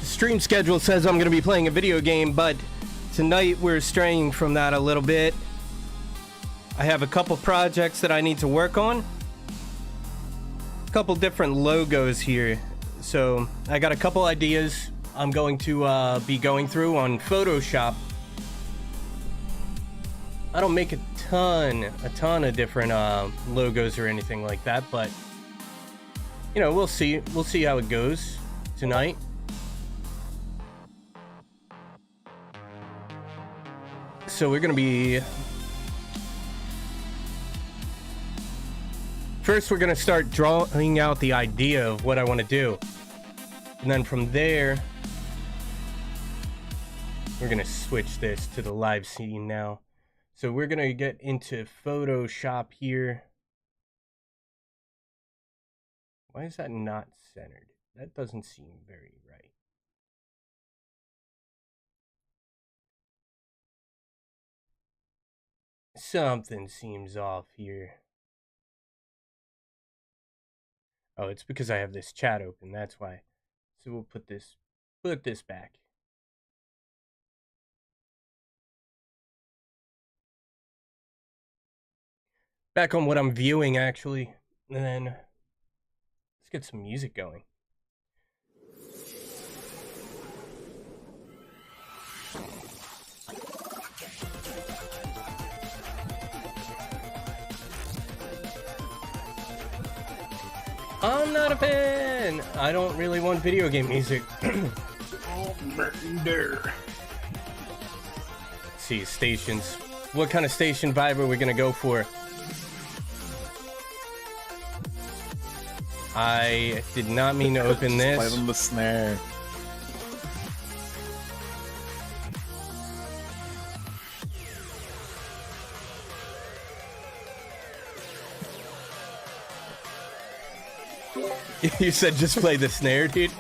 stream schedule says I'm going to be playing a video game, but tonight we're straying from that a little bit. I have a couple projects that I need to work on. A couple different logos here. So I got a couple ideas I'm going to be going through on Photoshop. I don't make a ton of different logos or anything like that, but you know, we'll see how it goes tonight. So we're gonna be first we're gonna start drawing out the idea of what I want to do, and then from there we're gonna switch this to the live scene now. So we're gonna get into Photoshop here. Why is that not centered? That doesn't seem very right. Something seems off here. Oh, it's because I have this chat open, that's why. So we'll put this back. Back on what I'm viewing, actually. And then let's get some music going. I'm not a fan. I don't really want video game music. See, stations. What kind of station vibe are we gonna go for? I did not mean to open this. Play them the snare. You said just play the snare, dude?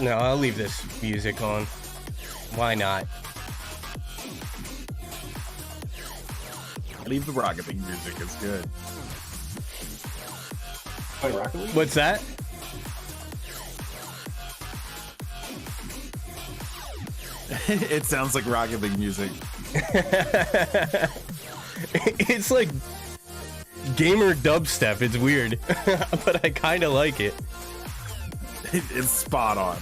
No, I'll leave this music on. Why not? Leave the Rocket League music, it's good. Wait, Rocket League? What's that? It sounds like Rocket League music. It's like gamer dubstep. It's weird, but I kind of like it. It's spot on.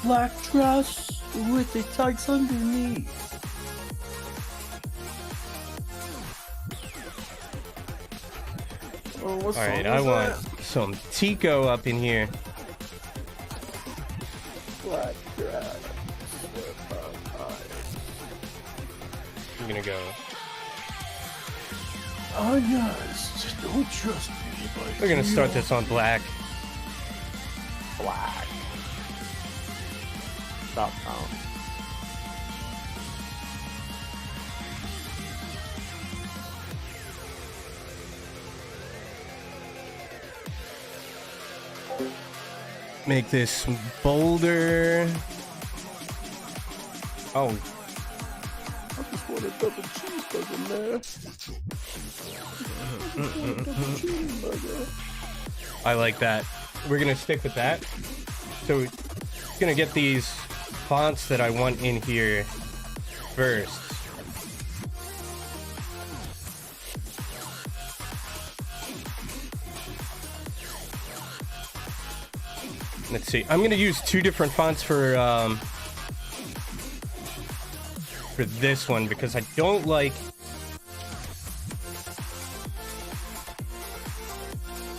Black dress with the tights underneath. Oh, what All right, song I is want that? some Tico up in here. Black dress with the tights. I'm gonna go. Oh yes, don't trust me. We're gonna start this on black. Black. Stop count. Make this bolder. Oh, I just want a double cheeseburger, man. Cheeseburger. I like that. We're gonna stick with that. So we're gonna get these fonts that I want in here first. Let's see. I'm gonna use two different fonts for this one because I don't like.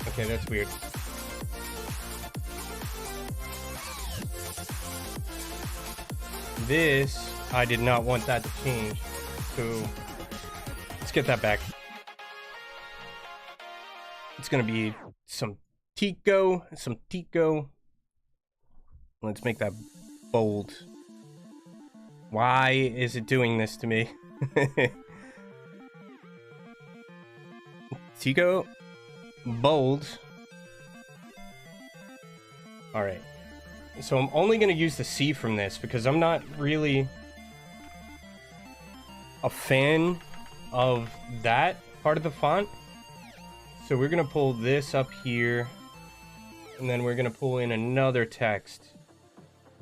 Okay, that's weird. This, I did not want that to change. So, let's get that back. It's gonna be some Tico, some Tico. Let's make that bold. Why is it doing this to me? Tico, bold. All right. So I'm only going to use the C from this because I'm not really a fan of that part of the font. So we're gonna pull this up here, and then we're gonna pull in another text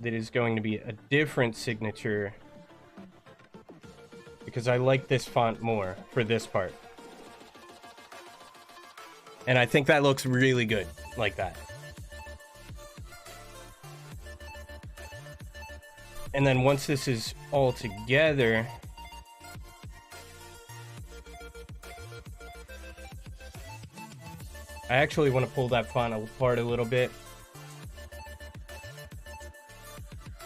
that is going to be a different signature, because I like this font more for this part. And I think that looks really good like that. And then once this is all together, I actually want to pull that font apart a little bit.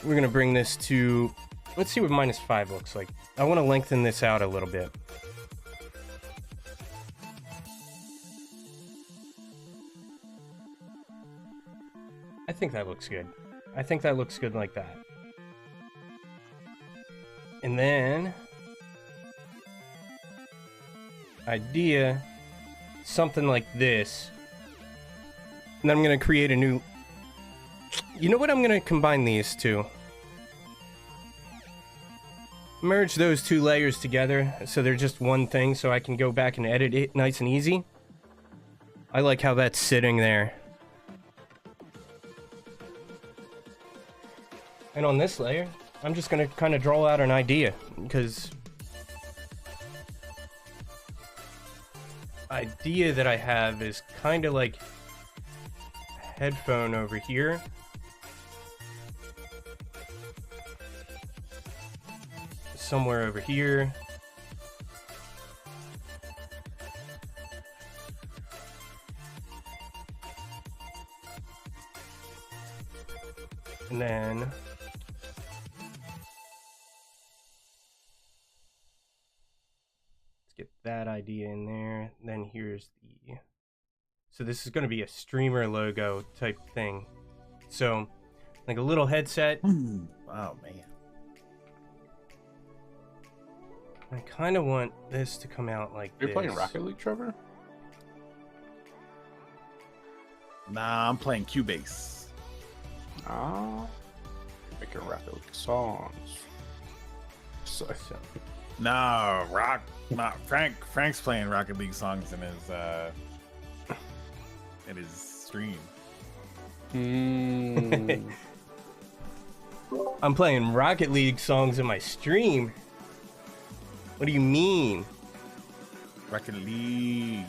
We're going to bring this to, let's see what -5 looks like. I want to lengthen this out a little bit. I think that looks good. I think that looks good like that. And then, idea, something like this. And then I'm going to create a new... You know what? I'm going to combine these two. Merge those two layers together so they're just one thing, so I can go back and edit it nice and easy. I like how that's sitting there. And on this layer, I'm just going to kind of draw out an idea, because idea that I have is kind of like headphone over here. Somewhere over here. And then let's get that idea in there. Then here's the, so this is going to be a streamer logo type thing. So like a little headset. Oh man. I kind of want this to come out like You're this. playing Rocket League, Trevor? Nah, I'm playing Cubase. Ah, making Rocket League songs. So, No, Frank's playing Rocket League songs in his stream. I'm playing Rocket League songs in my stream. What do you mean? Rocket League.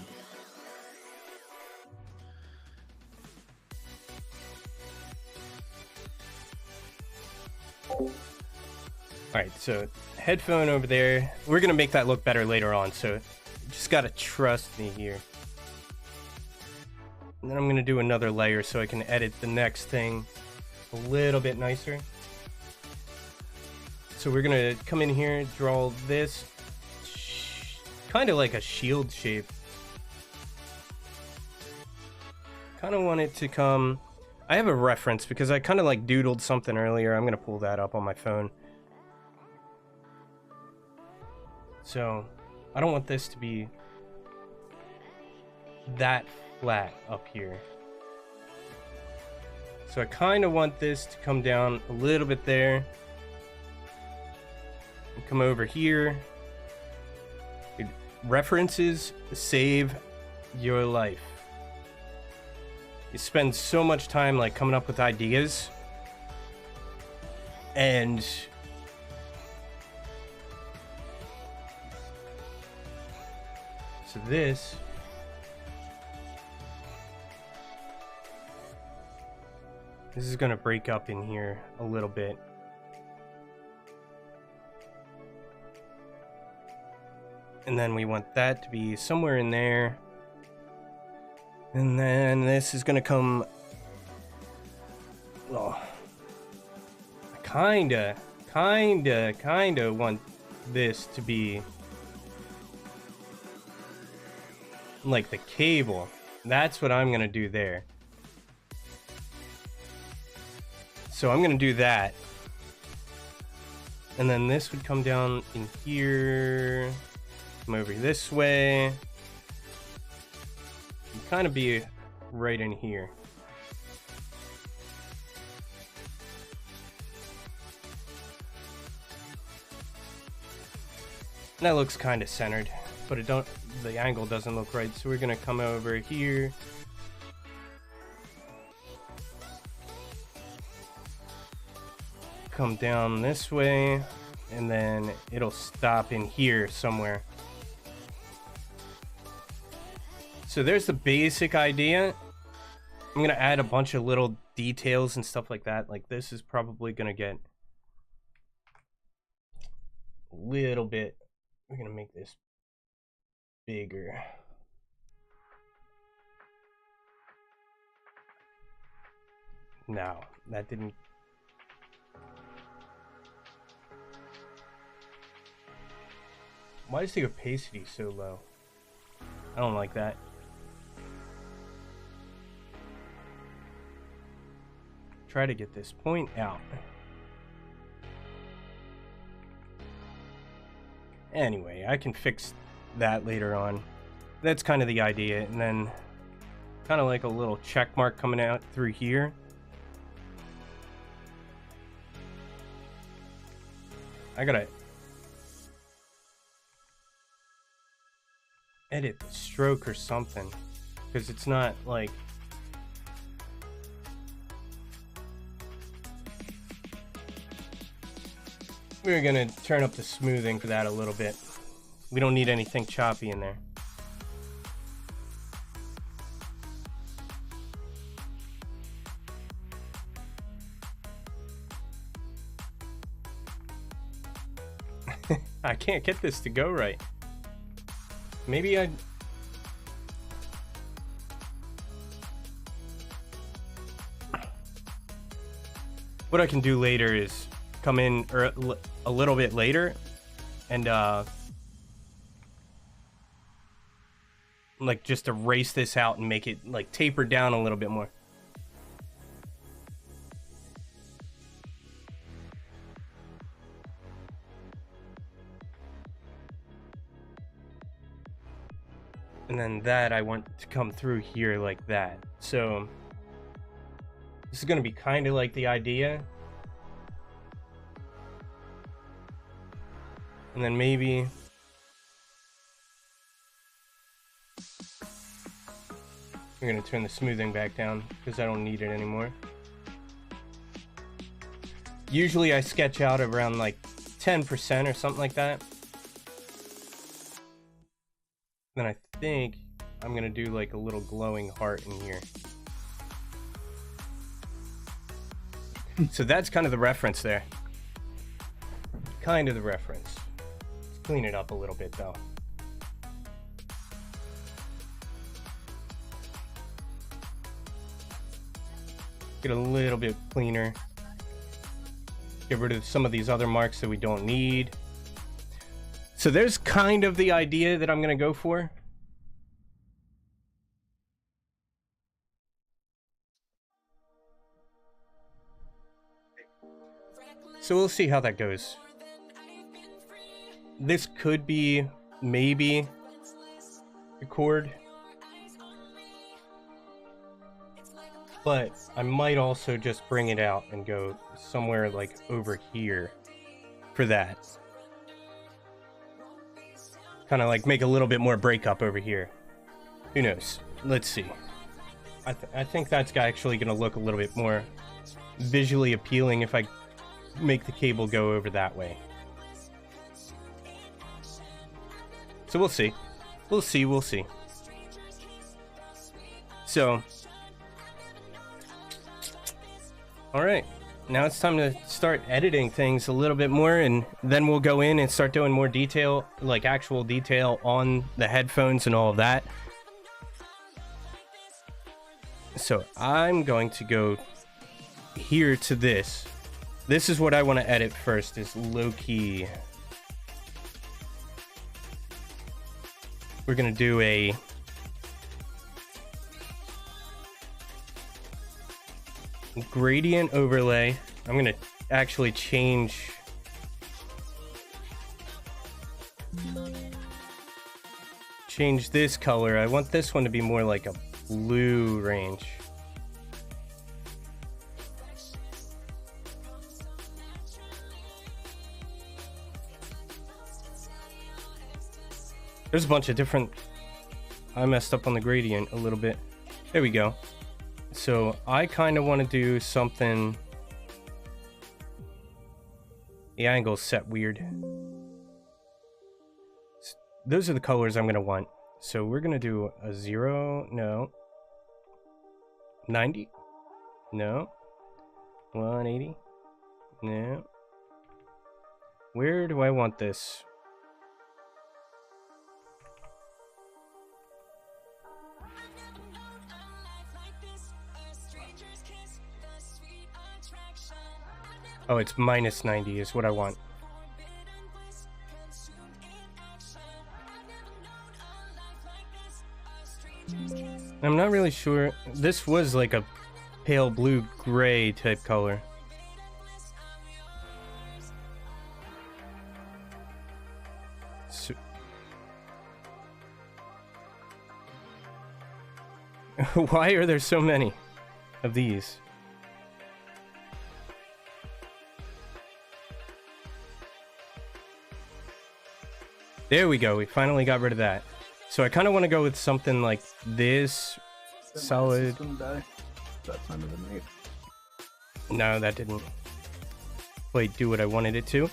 Alright, so headphone over there. We're gonna make that look better later on, so you just gotta trust me here. And then I'm gonna do another layer so I can edit the next thing a little bit nicer. So we're gonna come in here, draw this kind of like a shield shape. Kind of want it to come... I have a reference because I kind of like doodled something earlier. I'm gonna pull that up on my phone. So I don't want this to be that flat up here. So I kind of want this to come down a little bit there. Come over here. References save your life. You spend so much time like coming up with ideas, and so this is going to break up in here a little bit. And then we want that to be somewhere in there. And then this is gonna come... Oh, I kinda want this to be like the cable. That's what I'm gonna do there. So I'm gonna do that. And then this would come down in here. Come over this way. Kind of be right in here. That looks kind of centered, but the angle doesn't look right. So we're gonna come over here. Come down this way, and then it'll stop in here somewhere. So there's the basic idea. I'm gonna add a bunch of little details and stuff like that. Like this is probably gonna get a little bit. We're gonna make this bigger. No, that didn't. Why is the opacity so low? I don't like that. Try to get this point out. Anyway, I can fix that later on. That's kind of the idea. And then kind of like a little check mark coming out through here. I gotta edit the stroke or something, because it's not like we're gonna turn up the smoothing for that a little bit. We don't need anything choppy in there. I can't get this to go right. Maybe I'd... What I can do later is come in a little bit later and like just erase this out and make it like taper down a little bit more. And then that I want to come through here like that. So this is going to be kind of like the idea. And then maybe we're going to turn the smoothing back down because I don't need it anymore. Usually I sketch out around like 10% or something like that. Then I think I'm gonna do like a little glowing heart in here. So that's kind of the reference there. Kind of the reference. Let's clean it up a little bit though. Get a little bit cleaner. Get rid of some of these other marks that we don't need. So there's kind of the idea that I'm going to go for. So we'll see how that goes. This could be maybe the chord. But I might also just bring it out and go somewhere like over here for that. Kind of like make a little bit more breakup over here. Who knows? Let's see. I think that's actually going to look a little bit more visually appealing if I make the cable go over that way. So we'll see. We'll see, we'll see. So, alright. Now it's time to start editing things a little bit more, and then we'll go in and start doing more detail, like actual detail on the headphones and all of that. So I'm going to go here to this. This is what I want to edit first, is low key. We're going to do a gradient overlay. I'm going to actually change this color. I want this one to be more like a blue range. There's a bunch of different... I messed up on the gradient a little bit. There we go. So I kind of want to do something... The angle's set weird. Those are the colors I'm going to want. So we're going to do a 0, no. 90? No. 180? No. Where do I want this? Oh, it's minus 90 is what I want. I'm not really sure. This was like a pale blue gray type color. So why are there so many of these? There we go. We finally got rid of that. So I kind of want to go with something like this. Solid. That time of the night. No, that didn't quite do what I wanted it to.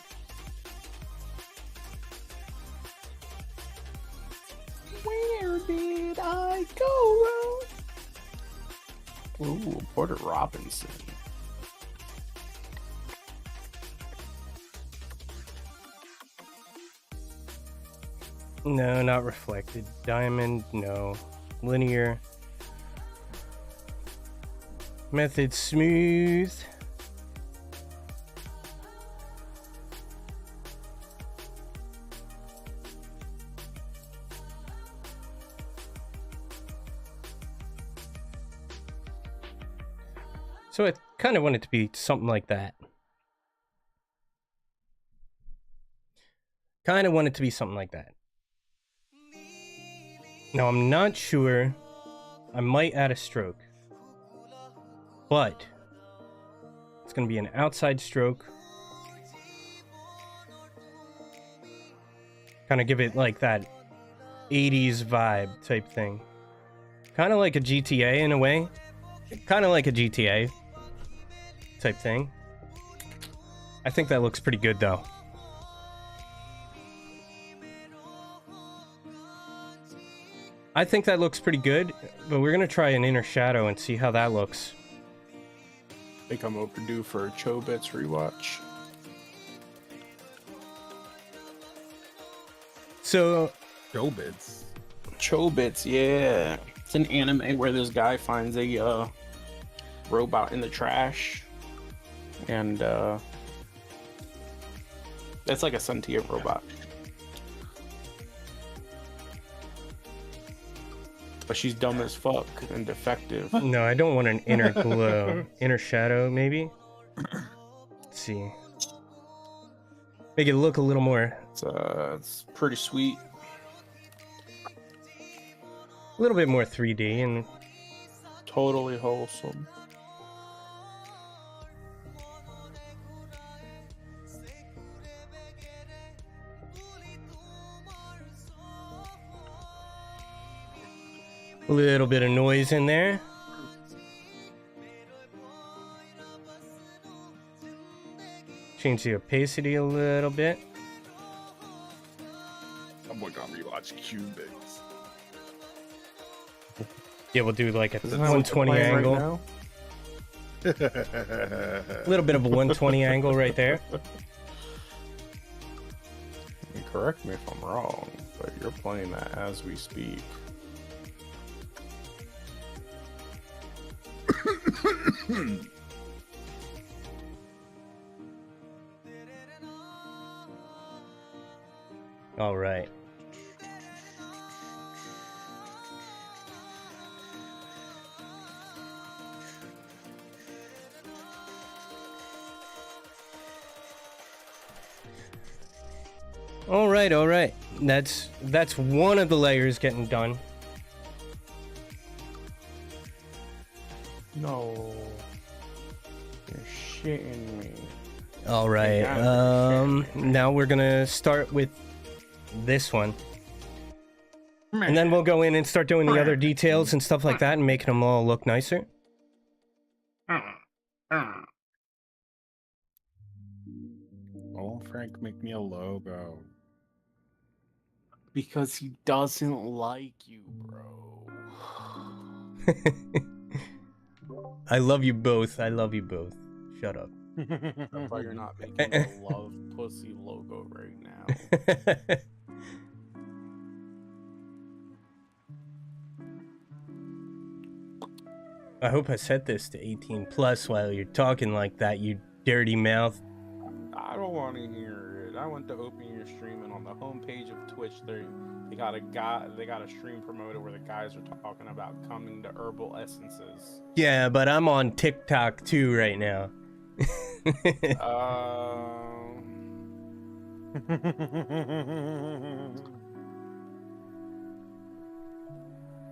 Where did I go wrong? Ooh, Porter Robinson. No, not reflected. Diamond, no. Linear. Method smooth. So I kind of want it to be something like that. Kind of want it to be something like that. Now, I'm not sure. I might add a stroke. But it's going to be an outside stroke. Kind of give it like that 80s vibe type thing. Kind of like a GTA in a way. Kind of like a GTA type thing. I think that looks pretty good though. I think that looks pretty good, but we're gonna try an inner shadow and see how that looks. I think I'm overdue for a Chobits rewatch. So, Chobits. Chobits, yeah. It's an anime where this guy finds a robot in the trash. And it's like a sentient robot. But she's dumb as fuck and defective. no, I don't want an inner glow. Inner shadow, maybe? Let's see. Make it look a little more... It's pretty sweet. A little bit more 3D and... Totally wholesome. A little bit of noise in there. Change the opacity a little bit. I'm going to rewatch Cubits. Yeah, we'll do like a Isn't that what 120 you're playing right angle. now? A little bit of a 120 angle right there. And correct me if I'm wrong, but you're playing that as we speak. All right. All right, all right. That's one of the layers getting done. No. You're shitting me. All right. Yeah, Now we're gonna start with this one. And then we'll go in and start doing the other details and stuff like that and making them all look nicer. Oh, Frank, make me a logo. Because he doesn't like you, bro. I love you both. I love you both. Shut up. That's why you're not making a love pussy logo right now. I hope I set this to 18 plus while you're talking like that, you dirty mouth. I don't want to hear it. I went to open your stream, and on the homepage of Twitch, they got a stream promoted where the guys are talking about coming to herbal essences. Yeah, but I'm on TikTok too right now.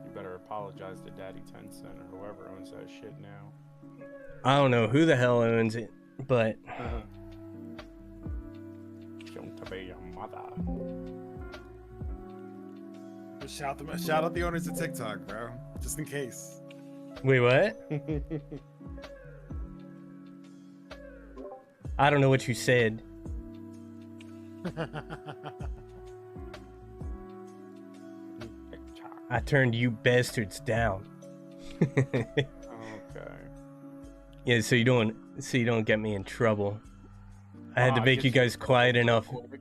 You better apologize to Daddy Tencent or whoever owns that shit now. I don't know who the hell owns it, but Going to be your mother. Shout out the owners of TikTok, bro. Just in case. wait, what? I don't know what you said. I turned you bastards down. Okay. Yeah, so you don't get me in trouble. I had to I'll make get you you guys in quiet trouble enough quick.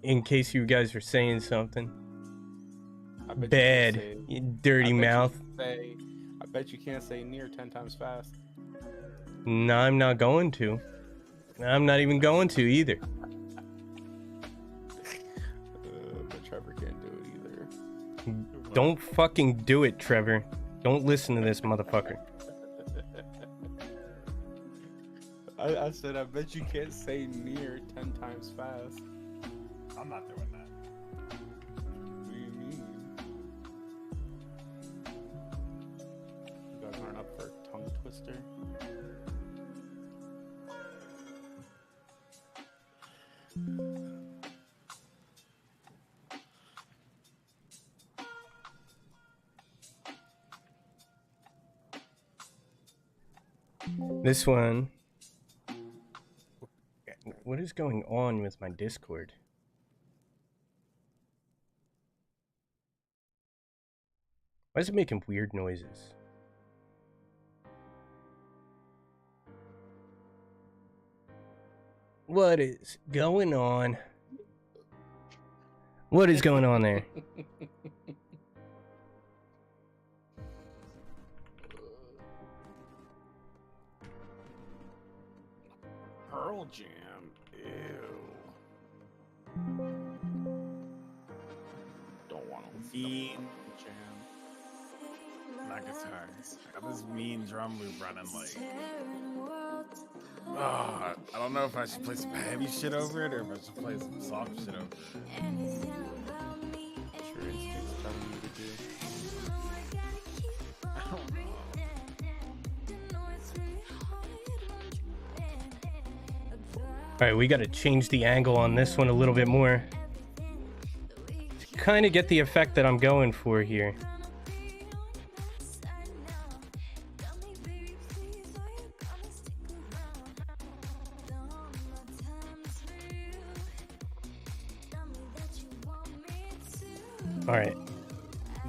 in case you guys were saying something I bet you bad, can't say- you dirty mouth. I bet you can't say near 10 times fast. No, I'm not going to. I'm not even going to either. But Trevor can't do it either. Don't fucking do it, Trevor. Don't listen to this motherfucker. I said I bet you can't say near 10 times fast. I'm not doing that. What do you mean? You guys aren't up for a tongue twister? This one. What is going on with my Discord? Why is it making weird noises? What is going on? What is going on there? Pearl Jam. Ew. Don't want to listen to Pearl Jam. Not guitars. I got this mean drum loop running like. Oh, I don't know if I should play some heavy shit over it or if I should play some soft shit over it. What's your instincts telling you to do? I don't know. Alright, we gotta change the angle on this one a little bit more to kind of get the effect that I'm going for here. Alright,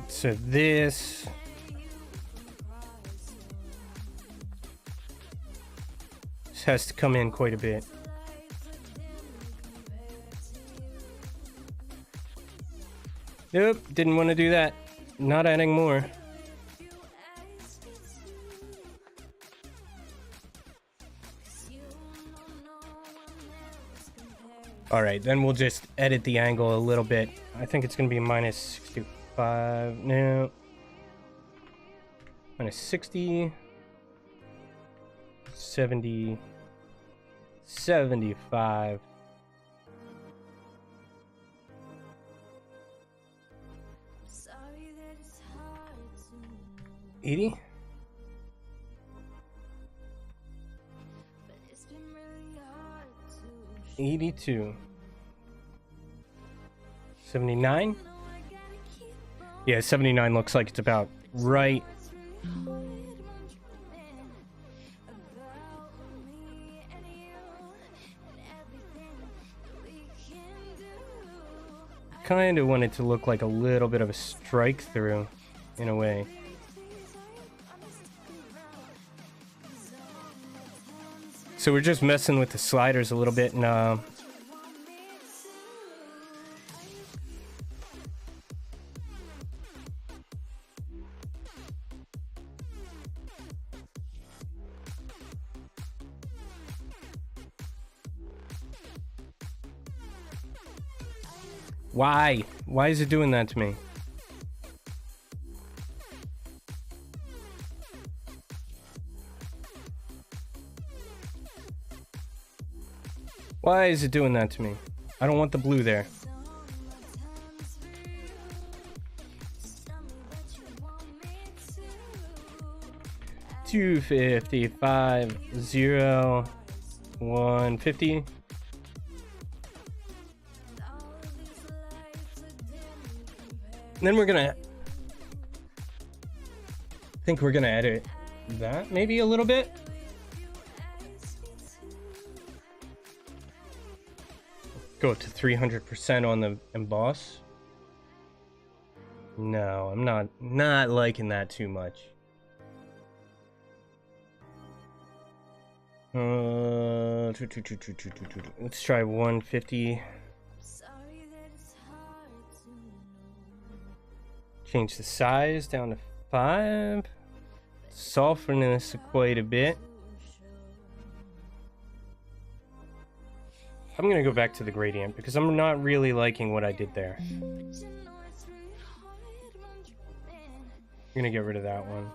so this has to come in quite a bit. Nope, didn't want to do that. Not adding more. Alright, then we'll just edit the angle a little bit. I think it's going to be minus 65. No. Minus 60. 70. 75. 80? 82. 79? Yeah, 79 looks like it's about right. Kind of want it to look like a little bit of a strike through, in a way. So we're just messing with the sliders a little bit, and why? Why is it doing that to me? Why is it doing that to me? I don't want the blue there. $255, 0, 150. And then we're gonna, I think we're gonna edit that maybe a little bit. Go up to 300% on the emboss. No, I'm not liking that too much. Let's try 150. Change the size down to 5. Soften this quite a bit. I'm gonna go back to the gradient because I'm not really liking what I did there. I'm gonna get rid of that one.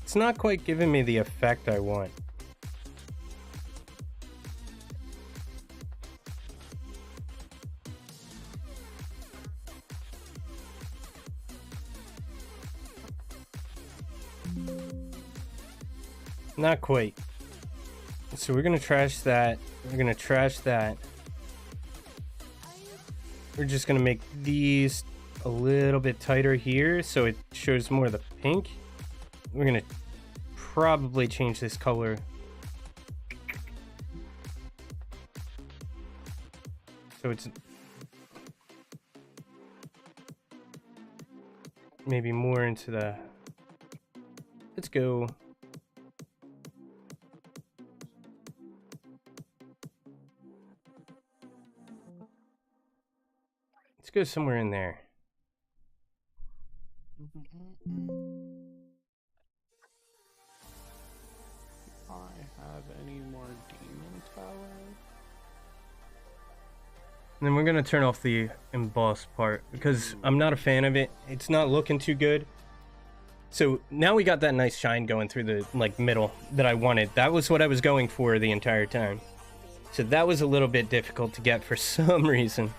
It's not quite giving me the effect I want. Not quite. So we're gonna trash that. We're gonna trash that. We're just gonna make these a little bit tighter here so it shows more of the pink. We're gonna probably change this color. So it's maybe more into the, let's go. Let's go somewhere in there. Have any more demon tower? And then we're gonna turn off the emboss part because I'm not a fan of it. It's not looking too good. So now we got that nice shine going through the middle that I wanted. That was what I was going for the entire time. So that was a little bit difficult to get for some reason.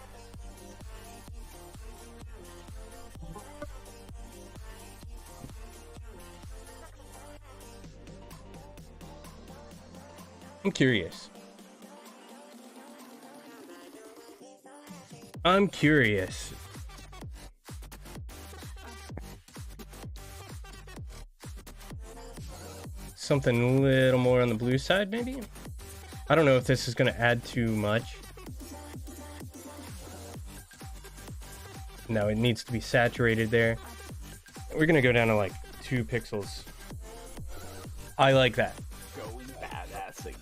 I'm curious. I'm curious. Something a little more on the blue side, maybe? I don't know if this is going to add too much. No, it needs to be saturated there. We're going to go down to like 2 pixels. I like that. Going badass again.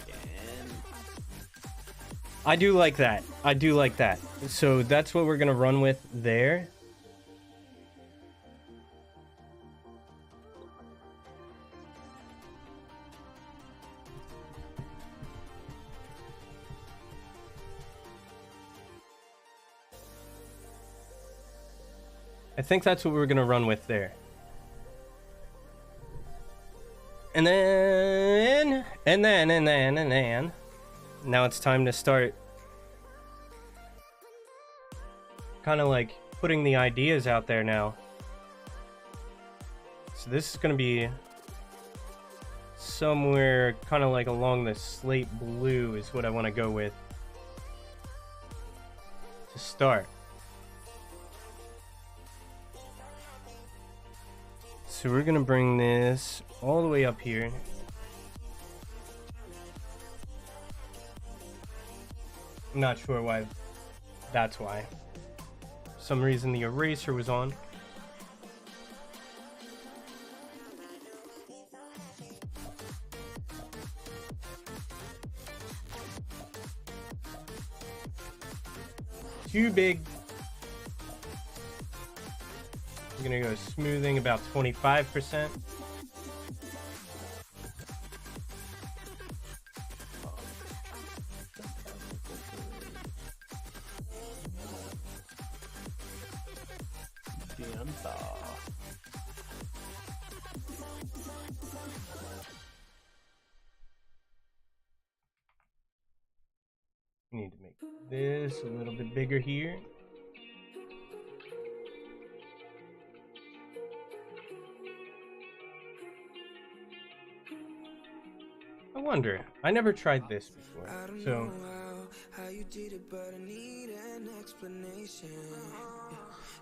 I do like that. I do like that. So that's what we're going to run with there. I think that's what we're going to run with there. And then. Now it's time to start kind of like putting the ideas out there now. So this is going to be somewhere kind of like along the slate blue is what I want to go with to start. So we're going to bring this all the way up here. I'm not sure why that's why. For some reason the eraser was on. Too big. I'm gonna go smoothing about 25%. Need to make this a little bit bigger here. I wonder. I never tried this before. So how you did it, but I need an explanation.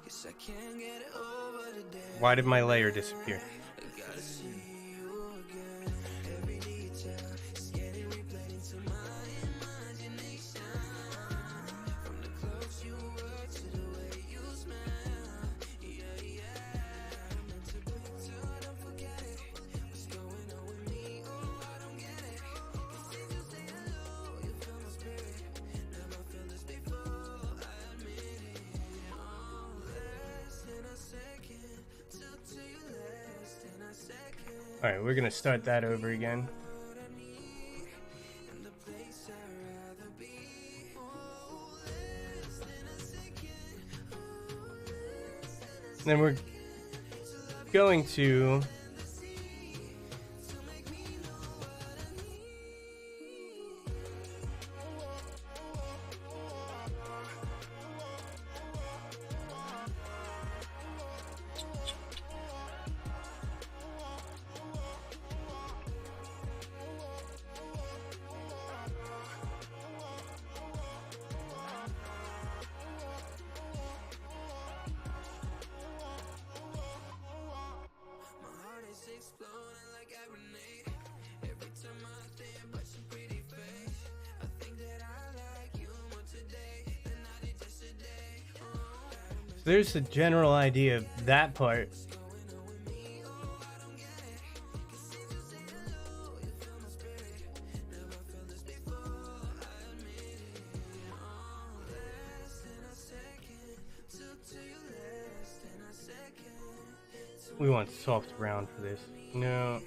Guess I can't get it over today. Why did my layer disappear? I gotta see you again. Every detail is getting replayed into my imagination. From the clothes you wear to the way you smell. Yeah. I'm meant to be too, don't forget it. What's going on with me? Oh, I don't get it. Since you say hello, you feel my spirit. Never felt this before, I admit it. Oh, less than a second. Took to you less than a second. Alright, we're gonna start that over again. What I need and the place I'd rather be. Oh, less than a second. Oh, less than a second. Then we're going to My heart is exploding like a grenade. Every time I think about your pretty face, I think that I like you more today than I did yesterday. so there's the general idea of that part. We want soft brown for this. No.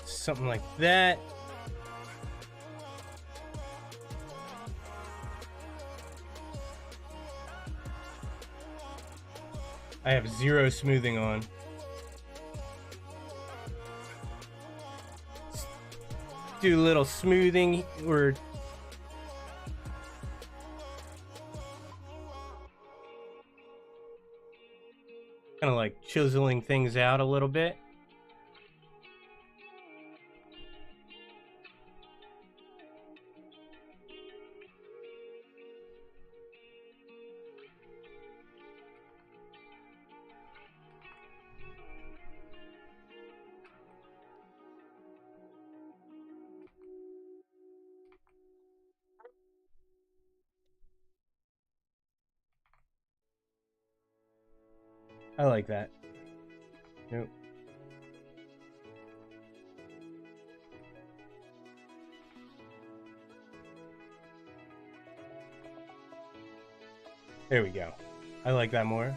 Something like that. I have zero smoothing on. Do a little smoothing or kind of like chiseling things out a little bit. I like that. Nope. There we go. I like that more.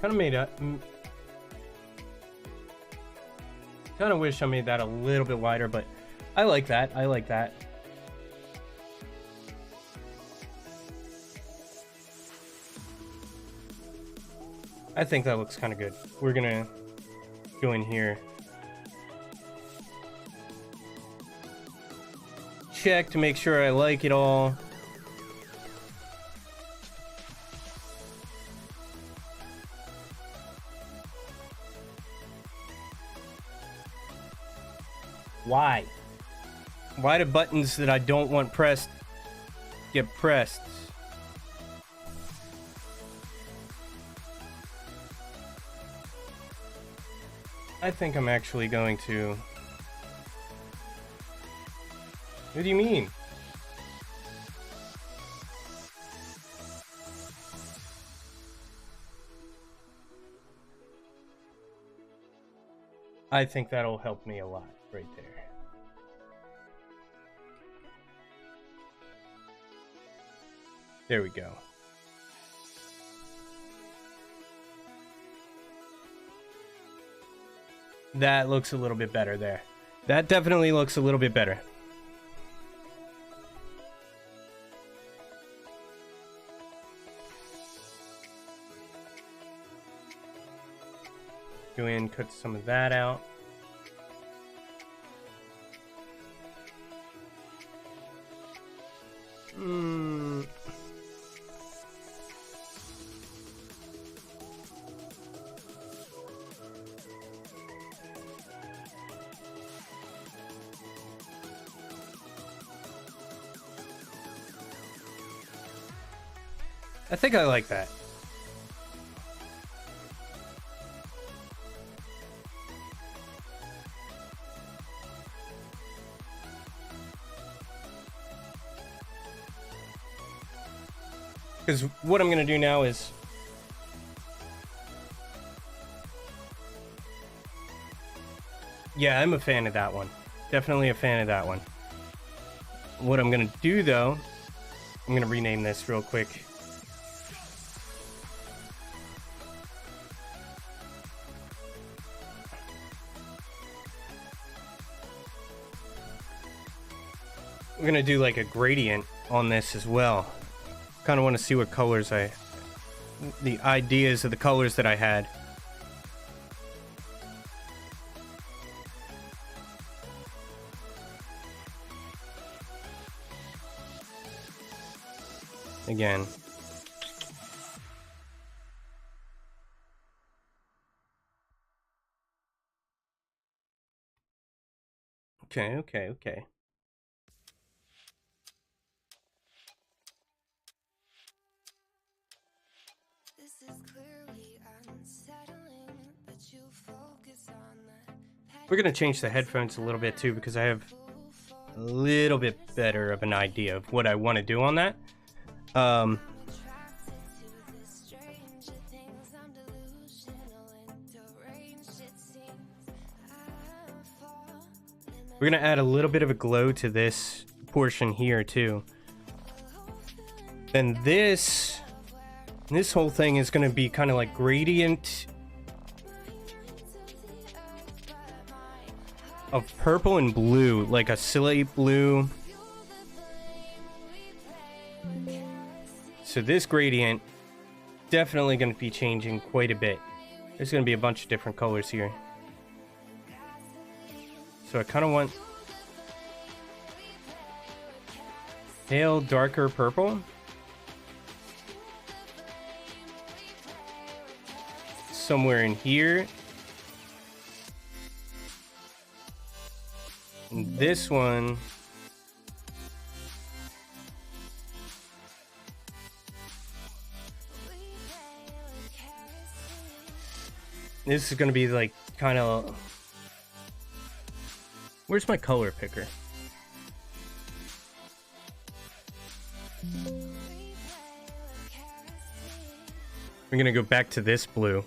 Kind of made up. Kind of wish I made that a little bit wider, but I like that. I like that. I think that looks kind of good. We're gonna go in here. Check to make sure I like it all. Why? Why do buttons that I don't want pressed get pressed? I think I'm actually going to... What do you mean? I think that'll help me a lot right there. There we go. That looks a little bit better there. That definitely looks a little bit better. Go in, cut some of that out. I think I like that. Because what I'm going to do now is... Yeah, I'm a fan of that one. Definitely a fan of that one. What I'm going to do, though... I'm going to rename this real quick. I'm going to do like a gradient on this as well. Kind of want to see what colors the ideas of the colors that I had. Again. Okay. We're going to change the headphones a little bit too, because I have a little bit better of an idea of what I want to do on that. We're going to add a little bit of a glow to this portion here too. Then this whole thing is going to be kind of like gradient of purple and blue, like a slate blue. So this gradient definitely going to be changing quite a bit. There's going to be a bunch of different colors here. So I kind of want pale, darker purple. Somewhere in here. And this one. This is going to be like kind of... Where's my color picker? We're going to go back to this blue.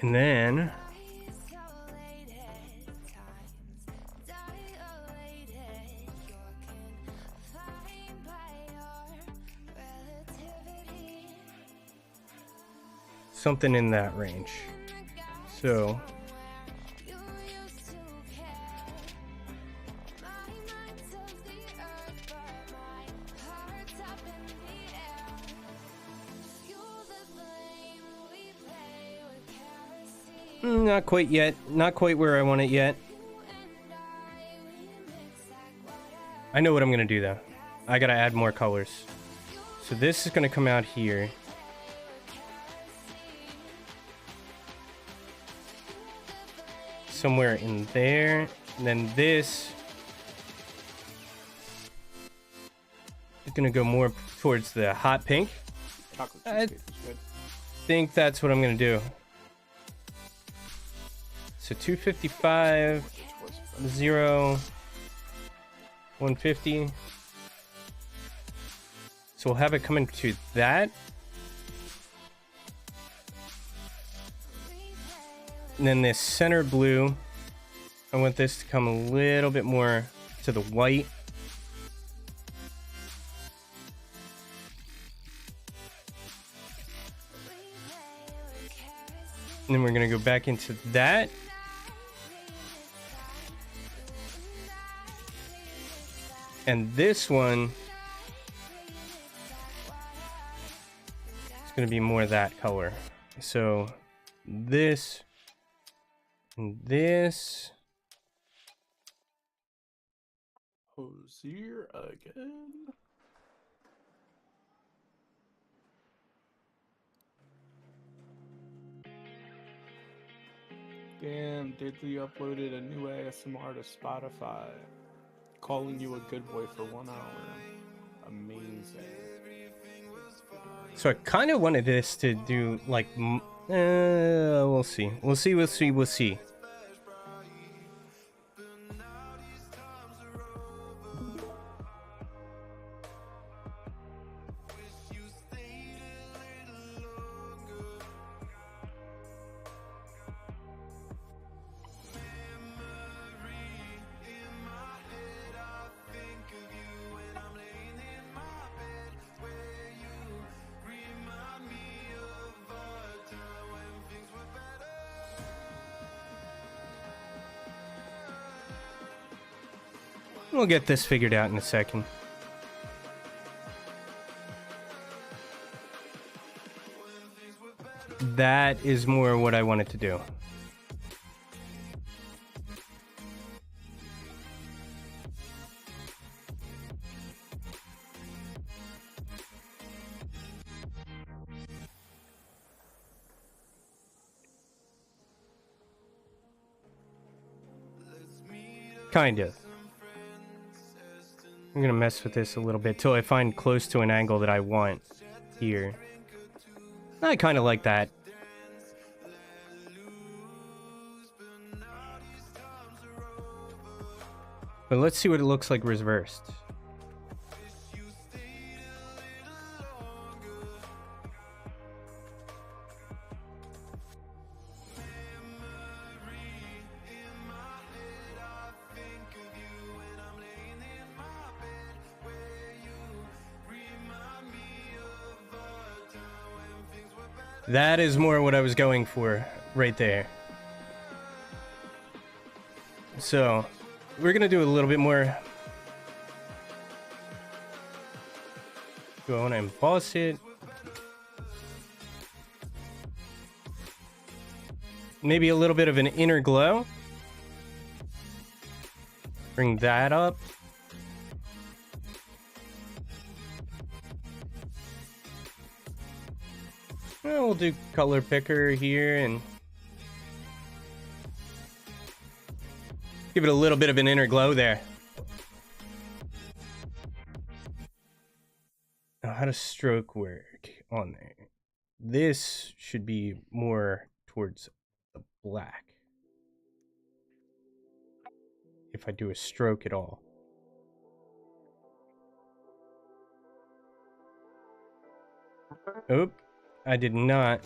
And then something in that range. So not quite yet. Not quite where I want it yet. I know what I'm gonna do though. I gotta add more colors. So this is gonna come out here. Somewhere in there. And then this is gonna go more towards the hot pink. Chocolate I cheesecake is good. think that's what I'm gonna do. So 255, Which was better. 0, 150. So we'll have it coming to that. And then this center blue, I want this to come a little bit more to the white. And then we're gonna go back into that. And this one is gonna be more that color. So this and this. Hosier again. Damn, Diddley uploaded a new ASMR to Spotify. Calling you a good boy for 1 hour. Amazing. So I kind of wanted this to do like, we'll see. We'll see. We'll get this figured out in a second. That is more what I wanted to do. Kind of. I'm gonna mess with this a little bit till I find close to an angle that I want here. I kind of like that. But let's see what it looks like reversed. That is more what I was going for right there. So, we're gonna do a little bit more. Do I want to emboss it? Maybe a little bit of an inner glow. Bring that up. Well, we'll do color picker here and give it a little bit of an inner glow there. Now, how does stroke work on there? This should be more towards the black. If I do a stroke at all. Oop. I did not.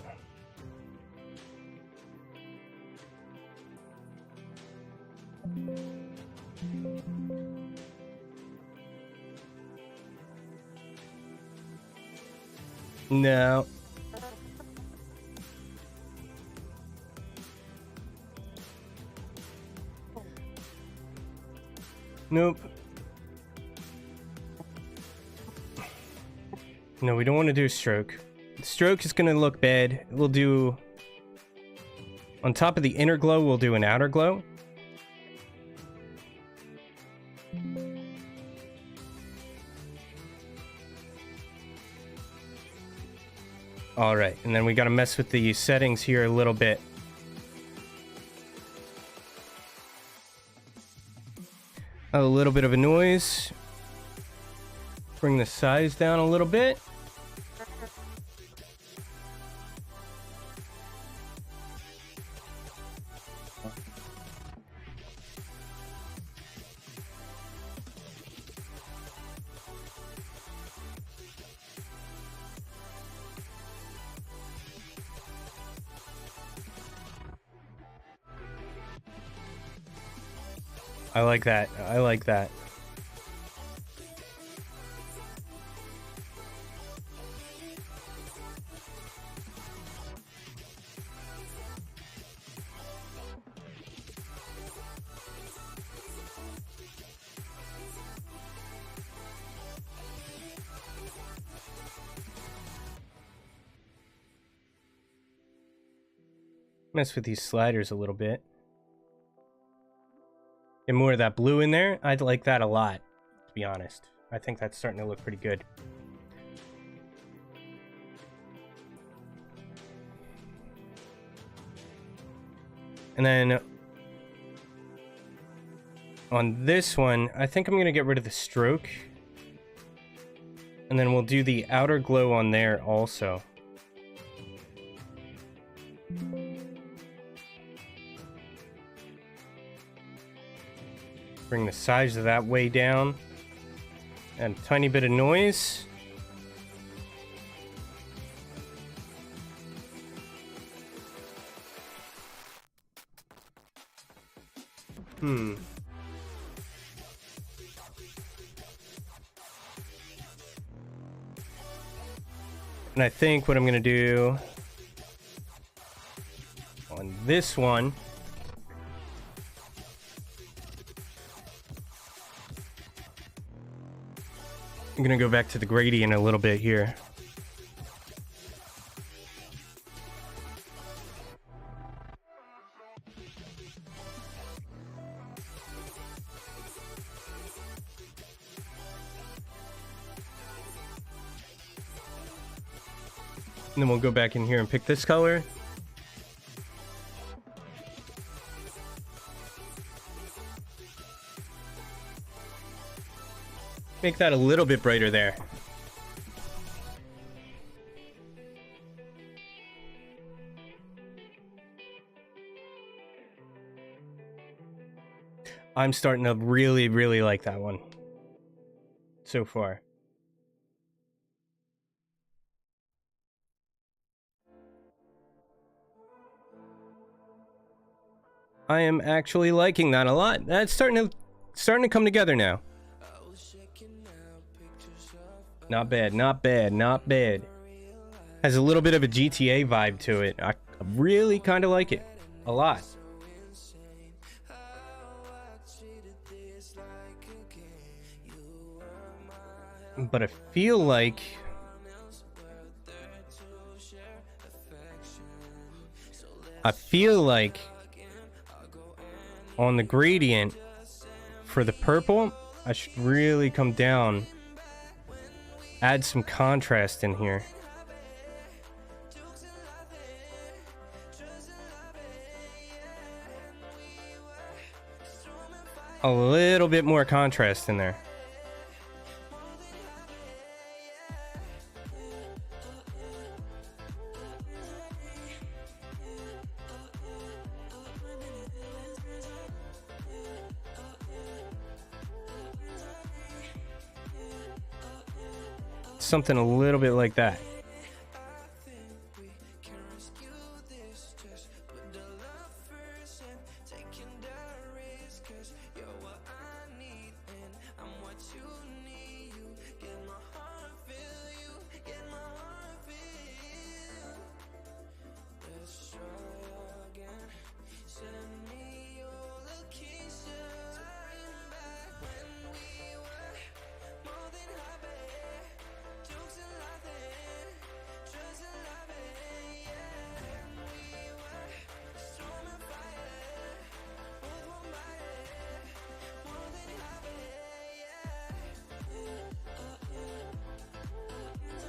No. Nope. No, we don't want to do stroke. Stroke is going to look bad. We'll do... On top of the inner glow, we'll do an outer glow. Alright, and then we got to mess with the settings here a little bit. A little bit of a noise. Bring the size down a little bit. I like that. I like that. Mess with these sliders a little bit. Get more of that blue in there. I'd like that a lot, to be honest. I think that's starting to look pretty good. And then on this one, I think I'm going to get rid of the stroke. And then we'll do the outer glow on there also. Bring the size of that way down. And a tiny bit of noise. And I think what I'm going to do on this one, I'm going to go back to the gradient a little bit here. And then we'll go back in here and pick this color. Make that a little bit brighter there. I'm starting to really, really like that one so far. I am actually liking that a lot. That's starting to come together now. Not bad, not bad, not bad. Has a little bit of a GTA vibe to it. I really kind of like it a lot. But I feel like on the gradient for the purple, I should really come down, add some contrast in here. A little bit more contrast in there. Something a little bit like that.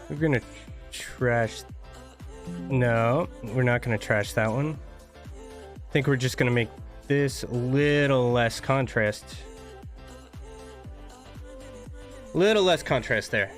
We're gonna trash. No, we're not gonna trash that one. I think we're just gonna make this a little less contrast. Little less contrast there.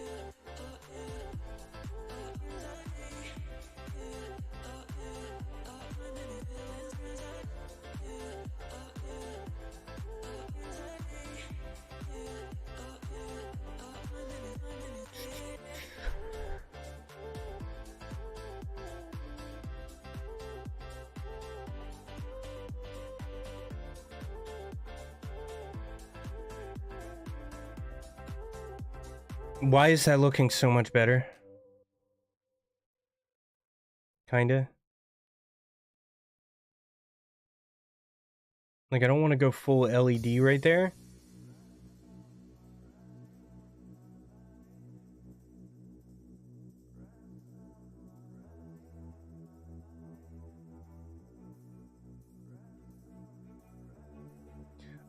Why is that looking so much better? Kinda. Like, I don't want to go full LED right there.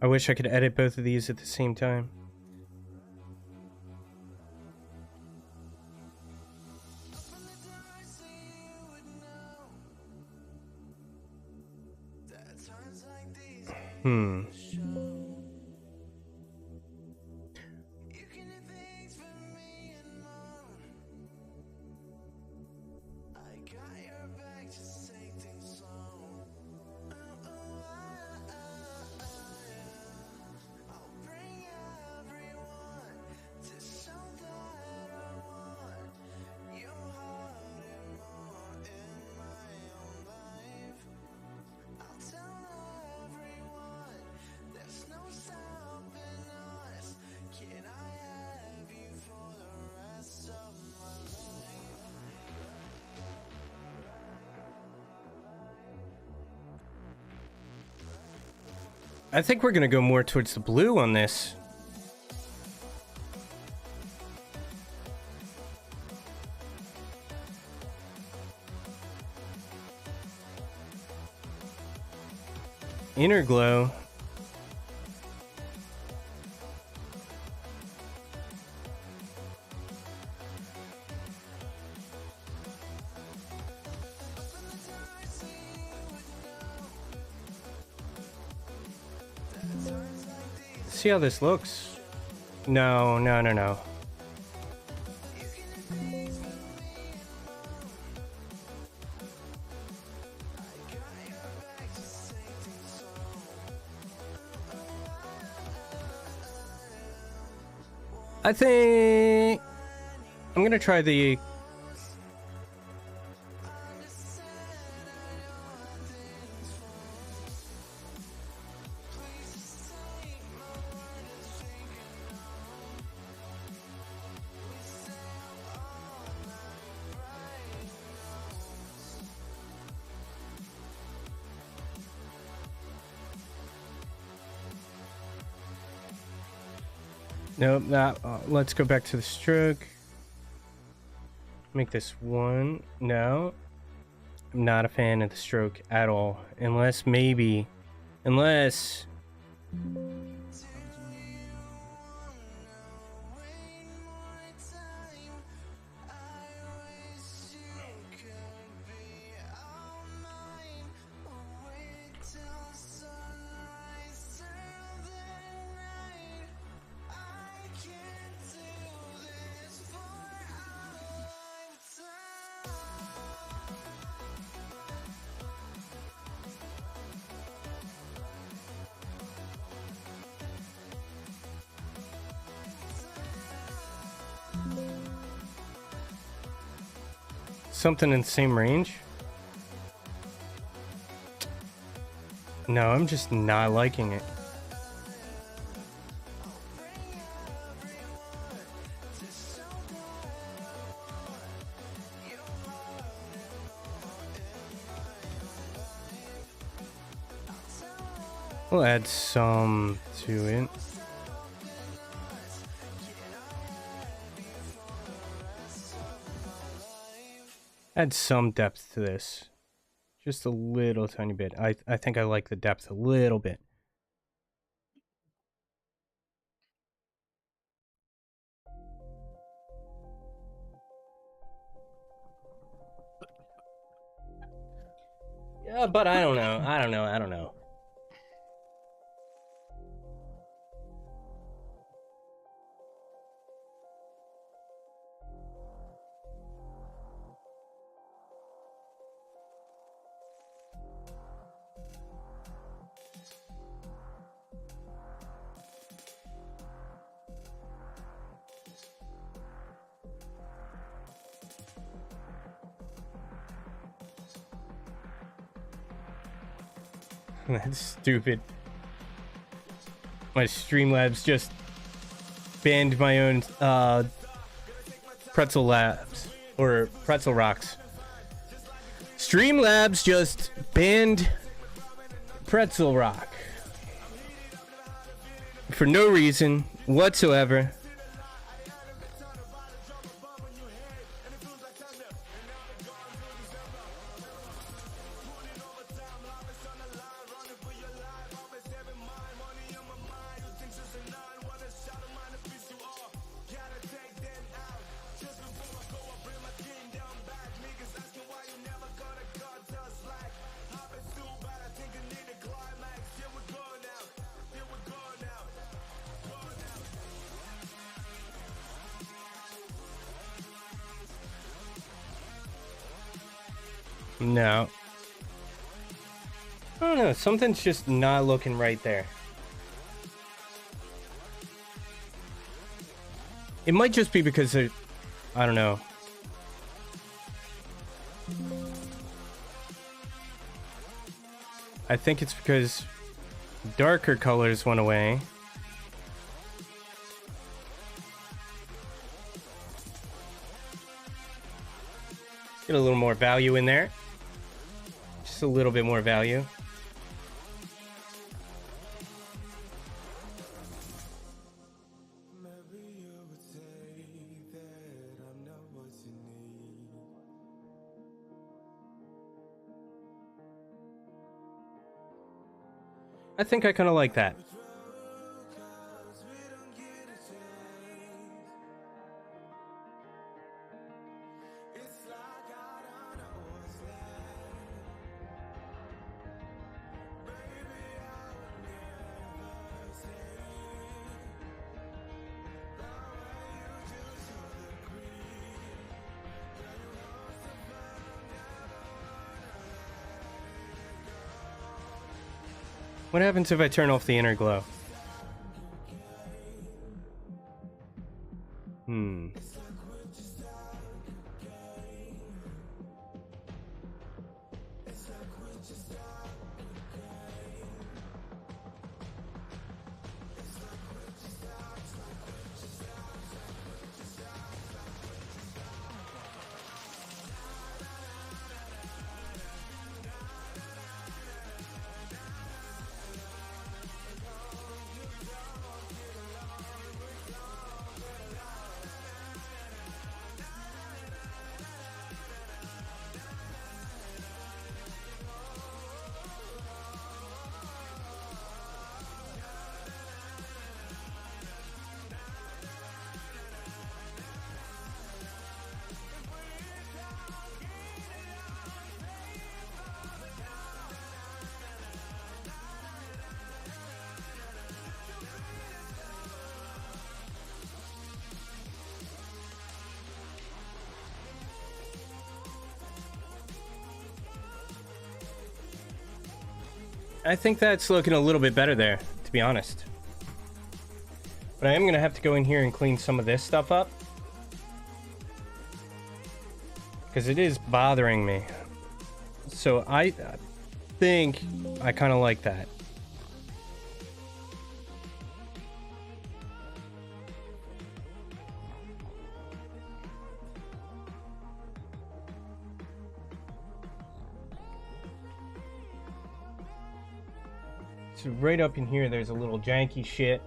I wish I could edit both of these at the same time. Hmm. I think we're gonna go more towards the blue on this. Inner glow. See how this looks. No. I think I'm gonna try the nope, let's go back to the stroke. Make this one. No. I'm not a fan of the stroke at all. Unless something in the same range. No, I'm just not liking it. We'll add some to it. Add some depth to this. Just a little tiny bit. I think I like the depth a little bit. Yeah, but I don't know. I don't know. That's stupid. My Streamlabs just banned my own Pretzel Labs or Pretzel Rocks. Streamlabs just banned Pretzel Rock for no reason whatsoever. No. I don't know. Something's just not looking right there. It might just be because I don't know. I think it's because darker colors went away. Get a little more value in there. Just a little bit more value. I think I kind of like that. What happens if I turn off the inner glow? I think that's looking a little bit better there, to be honest. But I am going to have to go in here and clean some of this stuff up. Because it is bothering me. So I think I kind of like that. So right up in here, there's a little janky shit.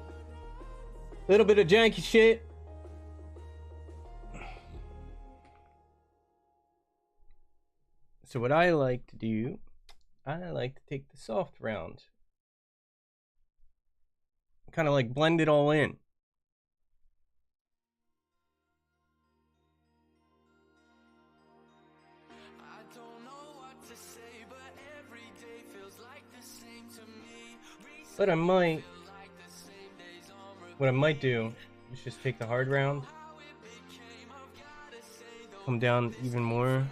Little bit of janky shit. So what I like to do, I like to take the soft round. Kind of like blend it all in. I don't know what to say, but But I might... What I might do is just take the hard round. Come down even more.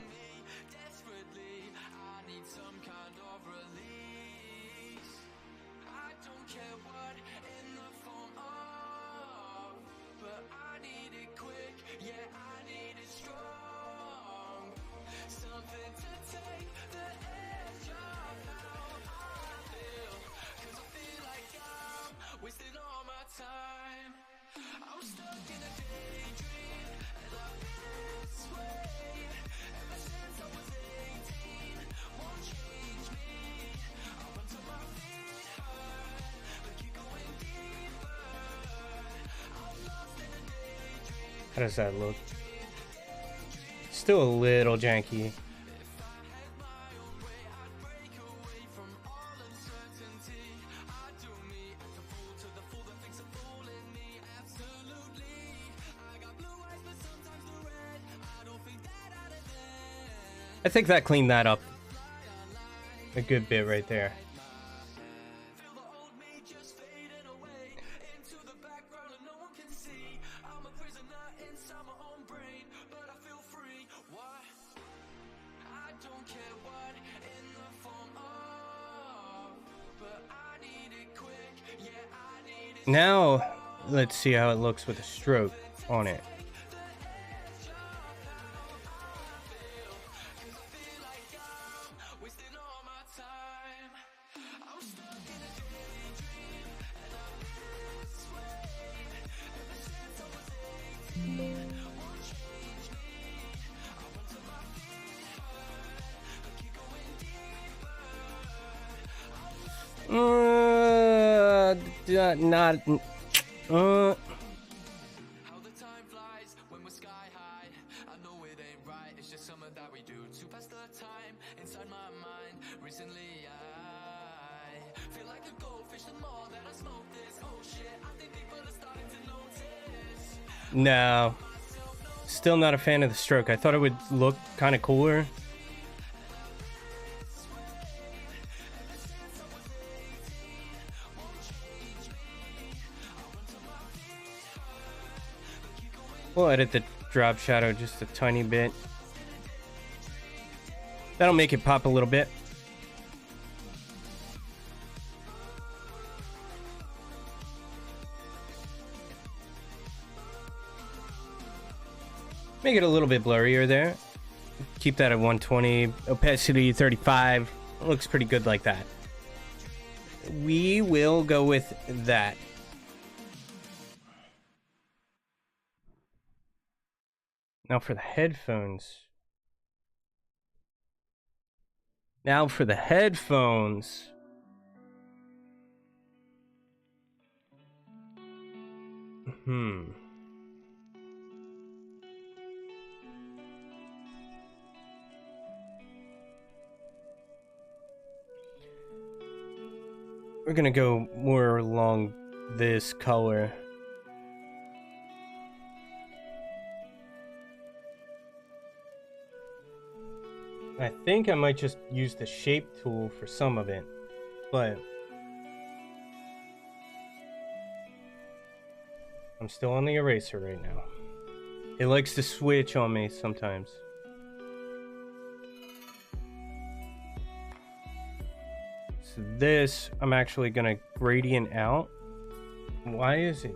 How does that look? Still a little janky. I think that cleaned that up a good bit right there. Now, let's see how it looks with a stroke on it. Not. How the time flies when we're sky high. I know it ain't right, it's just something that we do to pass the time inside my mind. Recently I feel like a goldfish the more that I smoke this. Oh shit, I think people are starting to notice. No. Still not a fan of the stroke. I thought it would look kind of cooler. We'll edit the drop shadow just a tiny bit. That'll make it pop a little bit. Make it a little bit blurrier there. Keep that at 120. Opacity 35. Looks pretty good like that. We will go with that. Now for the headphones. We're gonna go more along this color. I think I might just use the shape tool for some of it, but I'm still on the eraser right now. It likes to switch on me sometimes. So this, I'm actually gonna gradient out. Why is it?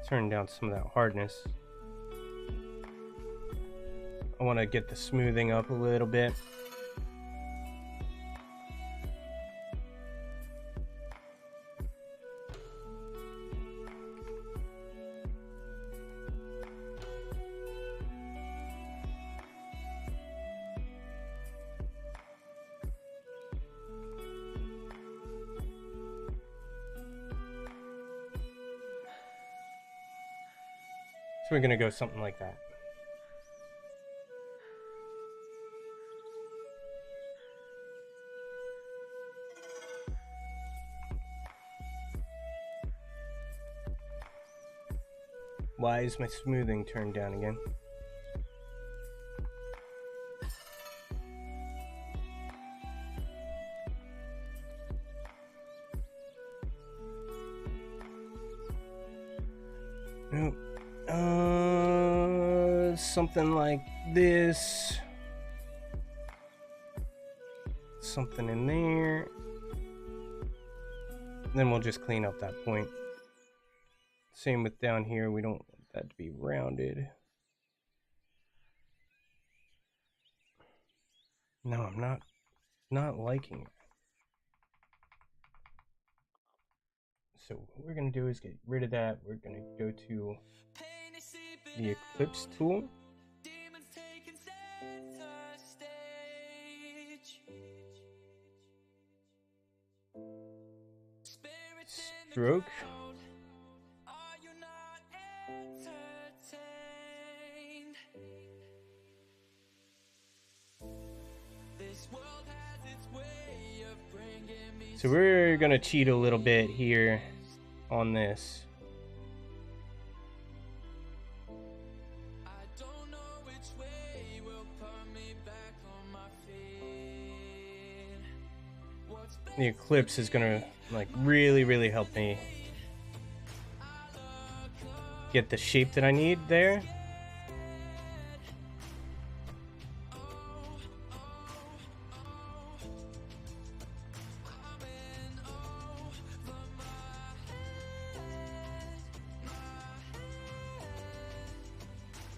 Turn down some of that hardness. I want to get the smoothing up a little bit. So we're gonna go something like that. Why is my smoothing turned down again? Something like this. Something in there. Then we'll just clean up that point. Same with down here. We don't want that to be rounded. No, I'm not liking it. So what we're gonna do is get rid of that. We're gonna go to the Eclipse tool. Stroke. So we're gonna cheat a little bit here on this. The Eclipse is gonna like really help me get the shape that I need there.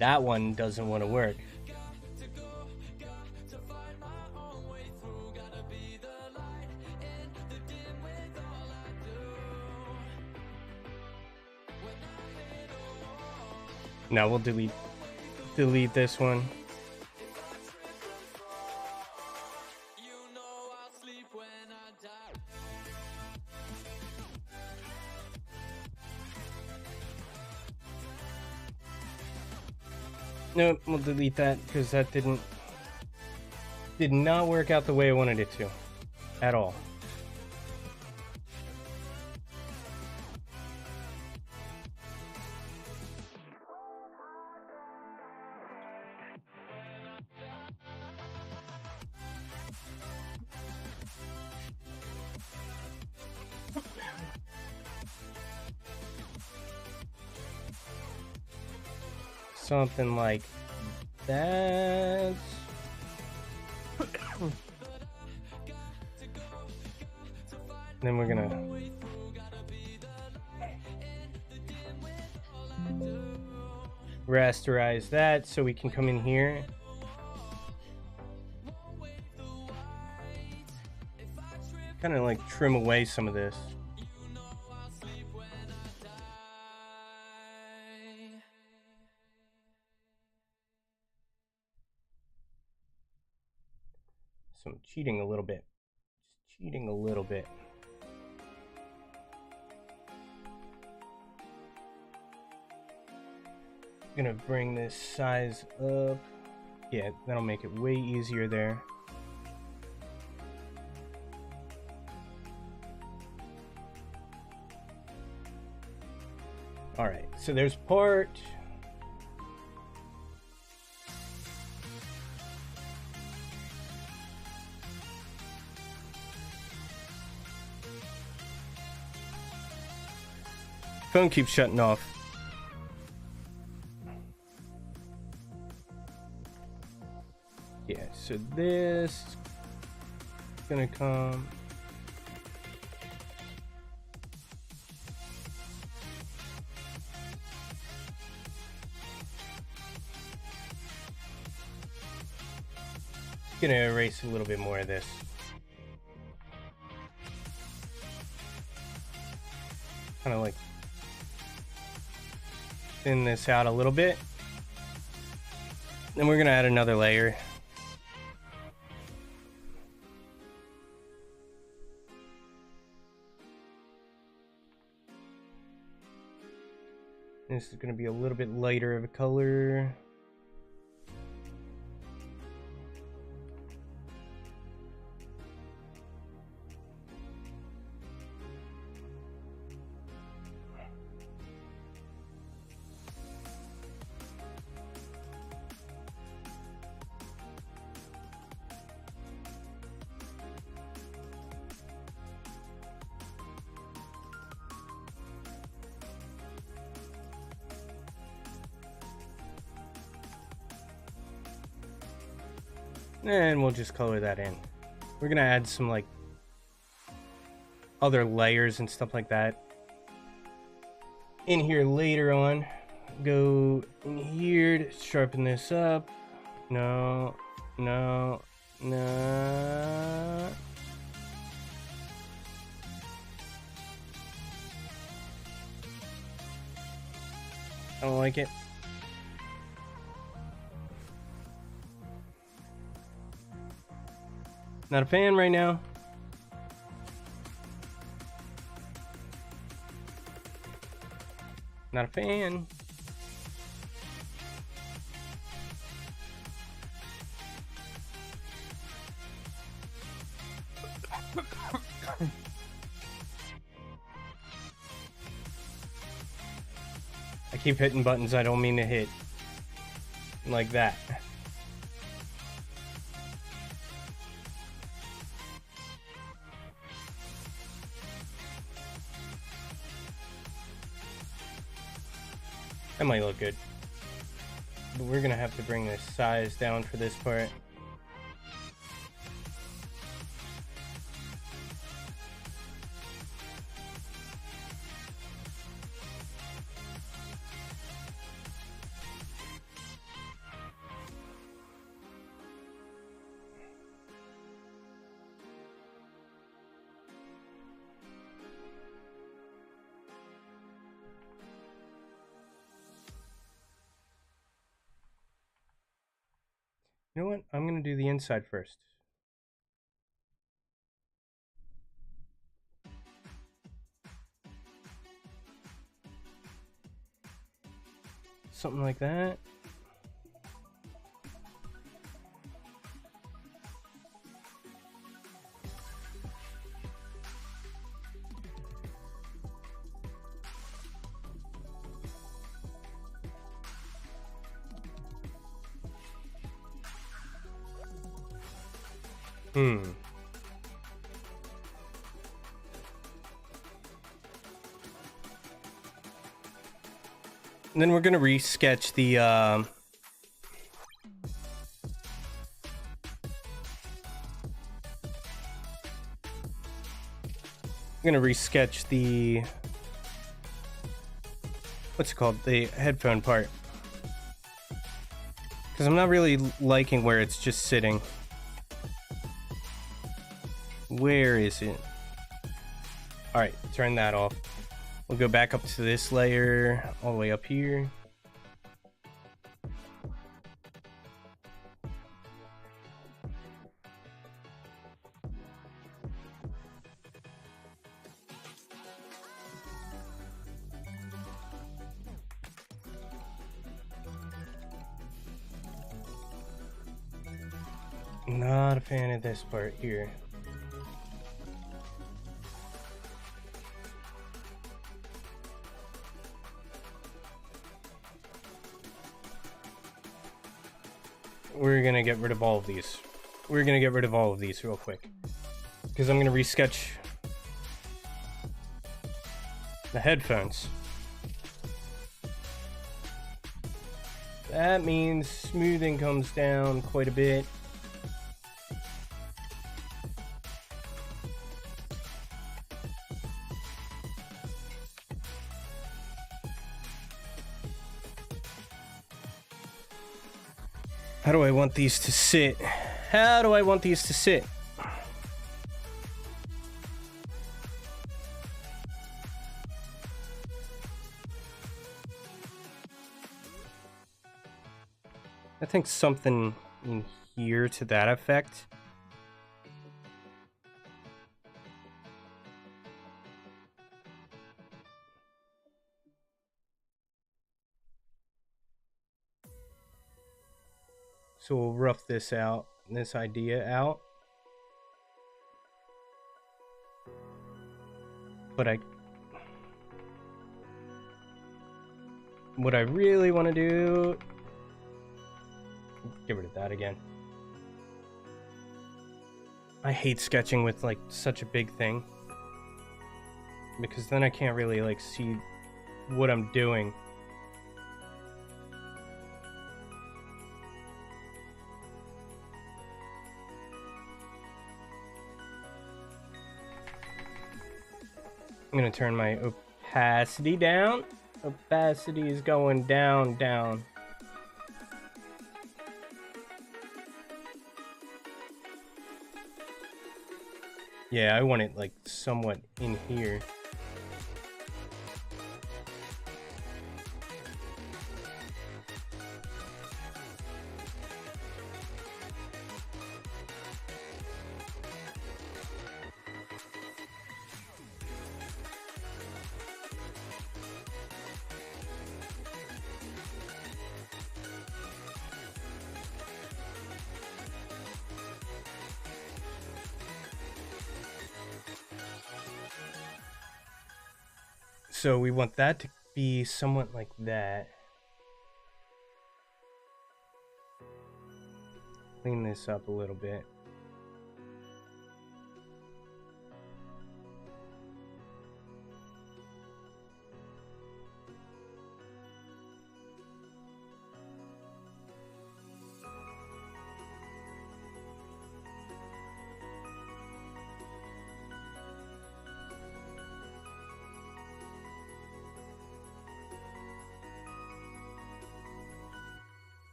That one doesn't want to work. Now we'll delete this one. Nope, we'll delete that because that did not work out the way I wanted it to at all. Something like that. Then we're gonna rasterize that so we can come in here. Kind of like trim away some of this. So I'm cheating a little bit. Just cheating a little bit. I'm gonna bring this size up. Yeah, that'll make it way easier there. All right, so there's part. Phone keeps shutting off. Yeah, so this is gonna come. Gonna erase a little bit more of this. Kind of like thin this out a little bit. Then we're gonna add another layer. This is gonna be a little bit lighter of a color. And we'll just color that in. We're gonna add some like other layers and stuff like that in here later on. Go in here to sharpen this up. No. I don't like it. Not a fan right now. Not a fan. I keep hitting buttons I don't mean to hit. Like that. That might look good. But we're gonna have to bring this size down for this part. You know what? I'm gonna do the inside first. Something like that. And then we're gonna re-sketch the I'm gonna re-sketch the what's it called? The headphone part. Because I'm not really liking where it's just sitting. Where is it? Alright, turn that off. We'll go back up to this layer, all the way up here. Not a fan of this part here. We're gonna get rid of all of these. We're gonna get rid of all of these real quick. Because I'm gonna resketch the headphones. That means smoothing comes down quite a bit. How do I want these to sit? How do I want these to sit? I think something in here to that effect. So we'll rough this out, this idea out. But what I really want to do, get rid of that again. I hate sketching with like such a big thing, because then I can't really like see what I'm doing. I'm gonna turn my opacity down. Opacity is going down, down. Yeah, I want it like somewhat in here. So we want that to be somewhat like that. Clean this up a little bit.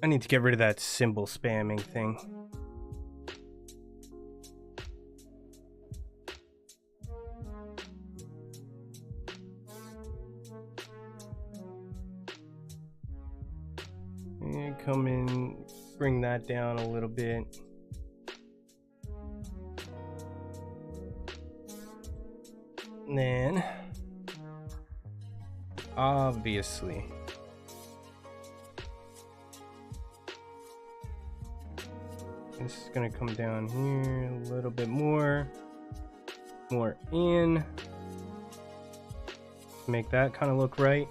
I need to get rid of that symbol spamming thing. And come in, bring that down a little bit. And then, obviously, this is gonna come down here a little bit more in. Make that kind of look right.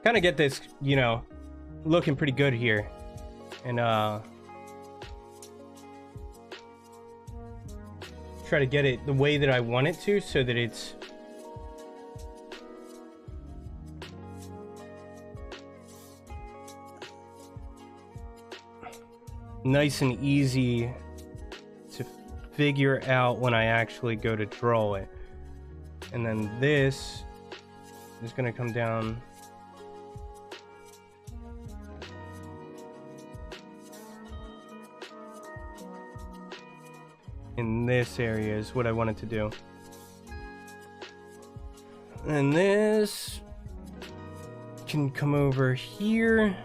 Kind of get this, you know, looking pretty good here. And try to get it the way that I want it to, so that it's nice and easy to figure out when I actually go to draw it. And then this is going to come down in this area is what I wanted to do. And this can come over here.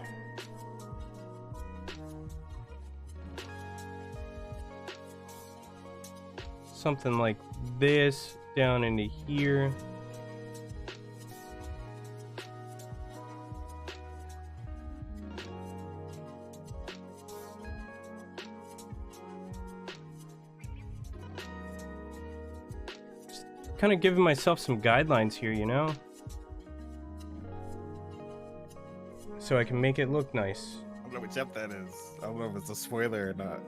Something like this down into here. Just kind of giving myself some guidelines here, you know? So I can make it look nice. I don't know which up that is. I don't know if it's a spoiler or not.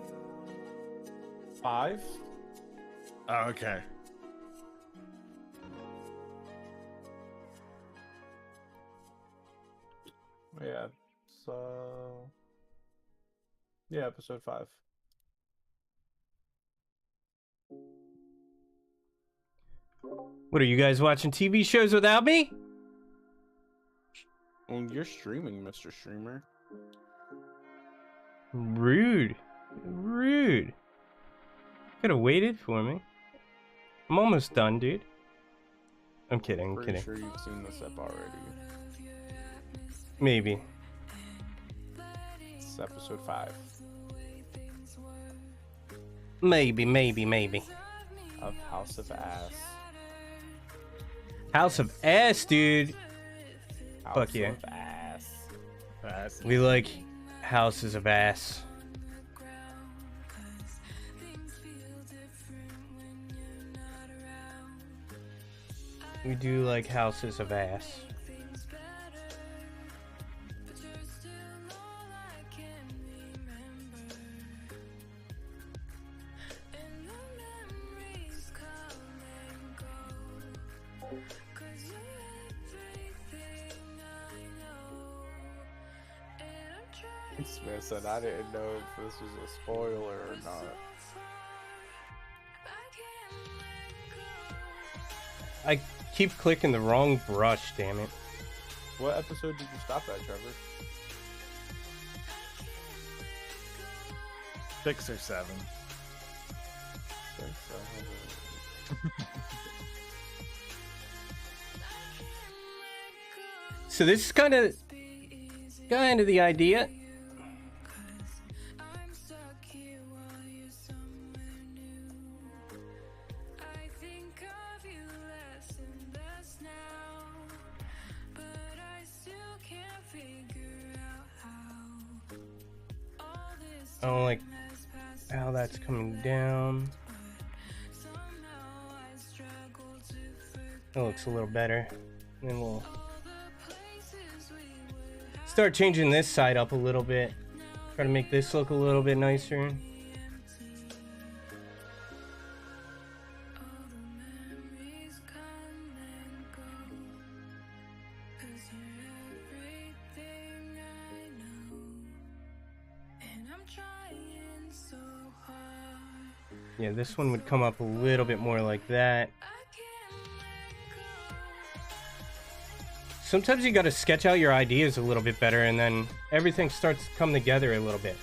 5? Oh, okay. Yeah. So. Yeah, episode 5. What are you guys watching TV shows without me? Well, you're streaming, Mr. Streamer. Rude. Rude. Could have waited for me. I'm almost done, dude. I'm kidding, I'm Pretty kidding. sure you've seen this up already. Maybe. It's episode 5 Maybe. of House of Ass. House of Ass, dude. House Fuck yeah. of Ass. That's We like houses of ass. We do like houses of ass. Smith said, I didn't know if this was a spoiler or not. I keep clicking the wrong brush, damn it. What episode did you stop at, Trevor? 6 or 7. So this is kind of the idea. I don't like how that's coming down. That looks a little better. And then we'll start changing this side up a little bit. Try to make this look a little bit nicer. Yeah, this one would come up a little bit more like that. Sometimes you gotta sketch out your ideas a little bit better and then everything starts to come together a little bit.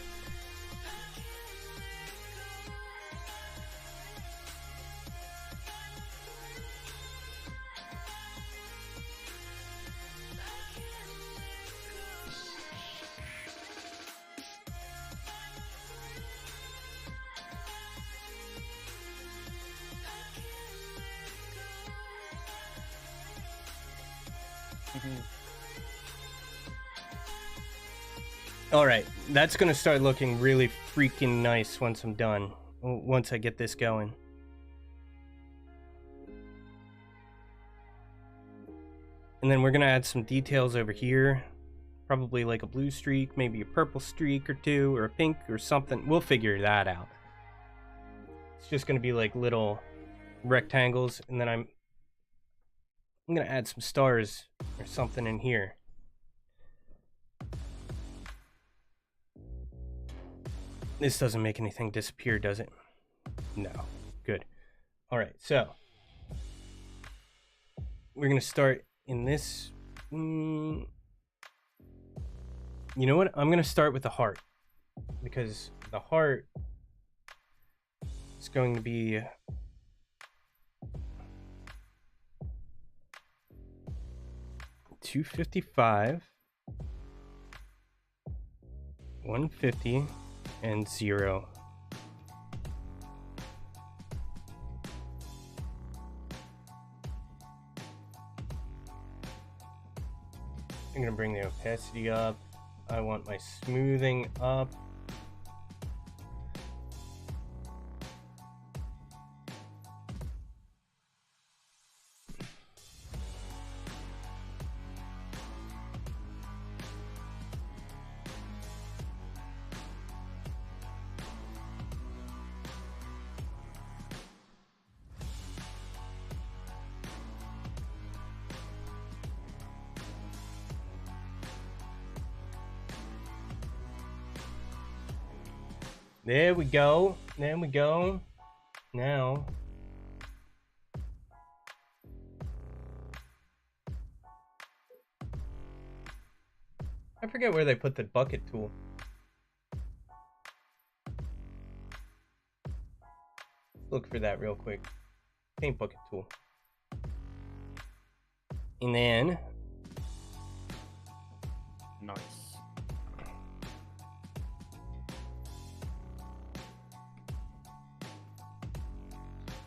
Alright, that's gonna start looking really freaking nice once I'm done. Once I get this going. And then we're gonna add some details over here. Probably like a blue streak, maybe a purple streak or two, or a pink or something. We'll figure that out. It's just gonna be like little rectangles, and then I'm gonna add some stars or something in here. This doesn't make anything disappear, does it? No. Good. Alright, so we're gonna start in this. You know what? I'm gonna start with the heart, because the heart is going to be $255, $150, and 0. I'm gonna bring the opacity up. I want my smoothing up. There we go. There we go. Now, forget where they put the bucket tool. Look for that real quick. Paint bucket tool. And then Nice.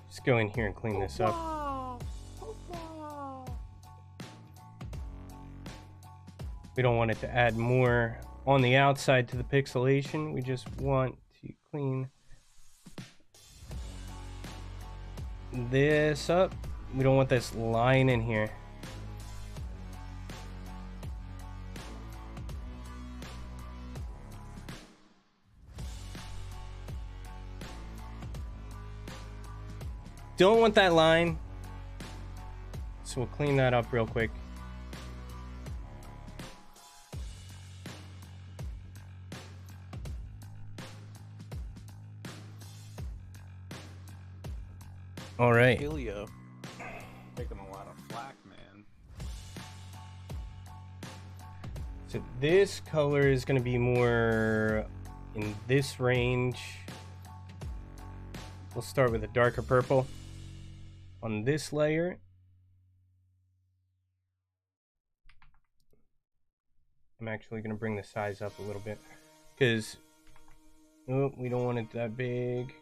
just go in here and clean this up. We don't want it to add more on the outside to the pixelation. We just want to clean this up. We don't want this line in here. Don't want that line. So we'll clean that up real quick. All right. Ilya. Taking a lot of flack, man. So this color is going to be more in this range. We'll start with a darker purple on this layer. I'm actually going to bring the size up a little bit because we don't want it that big.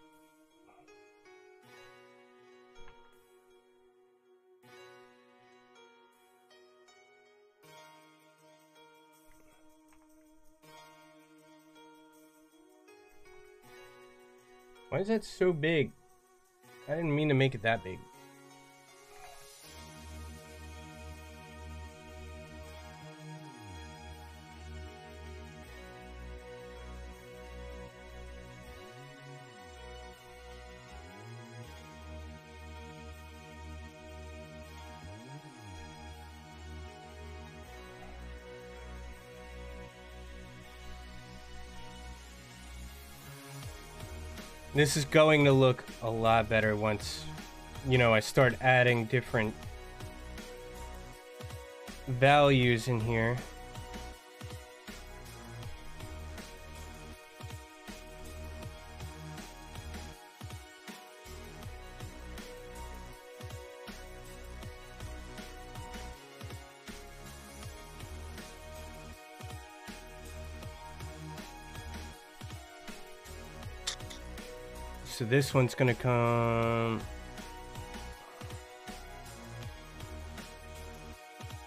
Why is that so big? I didn't mean to make it that big. This is going to look a lot better once, you know, I start adding different values in here. So this one's gonna come.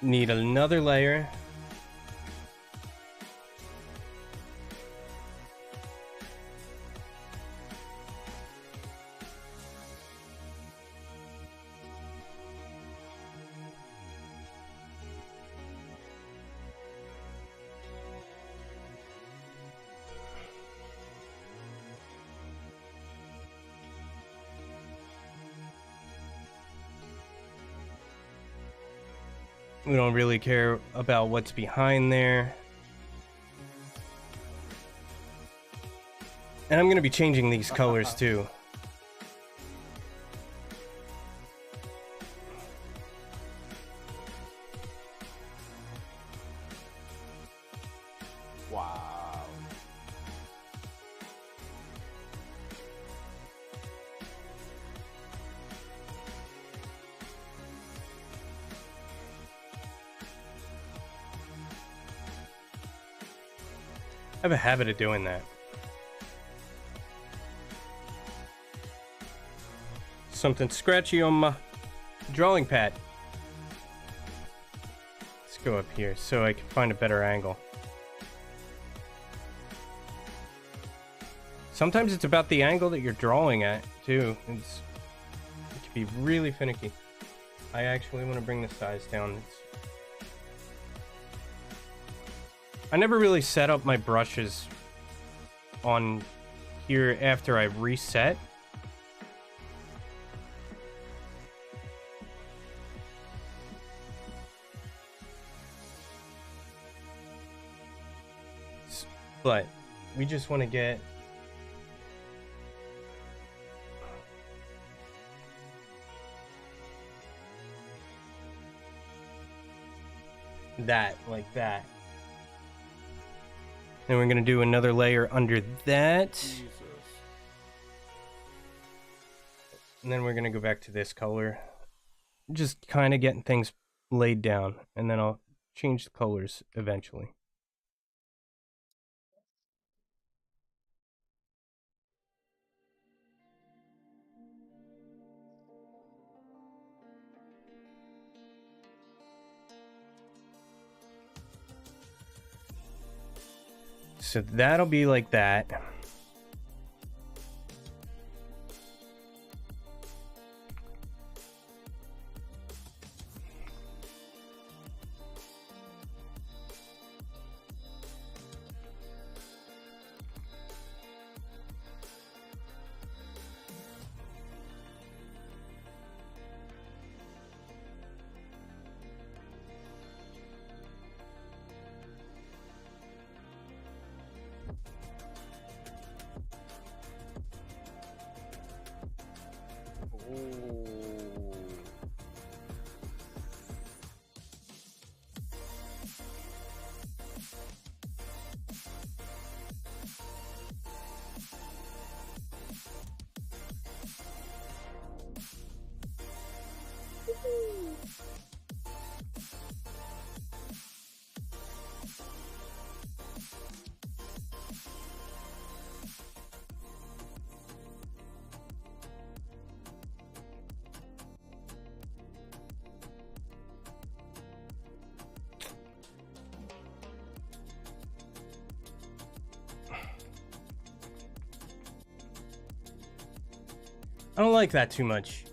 Need another layer. We don't really care about what's behind there. And I'm going to be changing these colors too. Wow. I have a habit of doing that. Something scratchy on my drawing pad. Let's go up here so I can find a better angle. Sometimes it's about the angle that you're drawing at too. It can be really finicky. I actually want to bring the size down. I never really set up my brushes on here after I reset. But we just want to get that, like that. Then we're going to do another layer under that. Jesus. And then we're going to go back to this color. Just kind of getting things laid down. And then I'll change the colors eventually. So that'll be like that. I don't like that too much.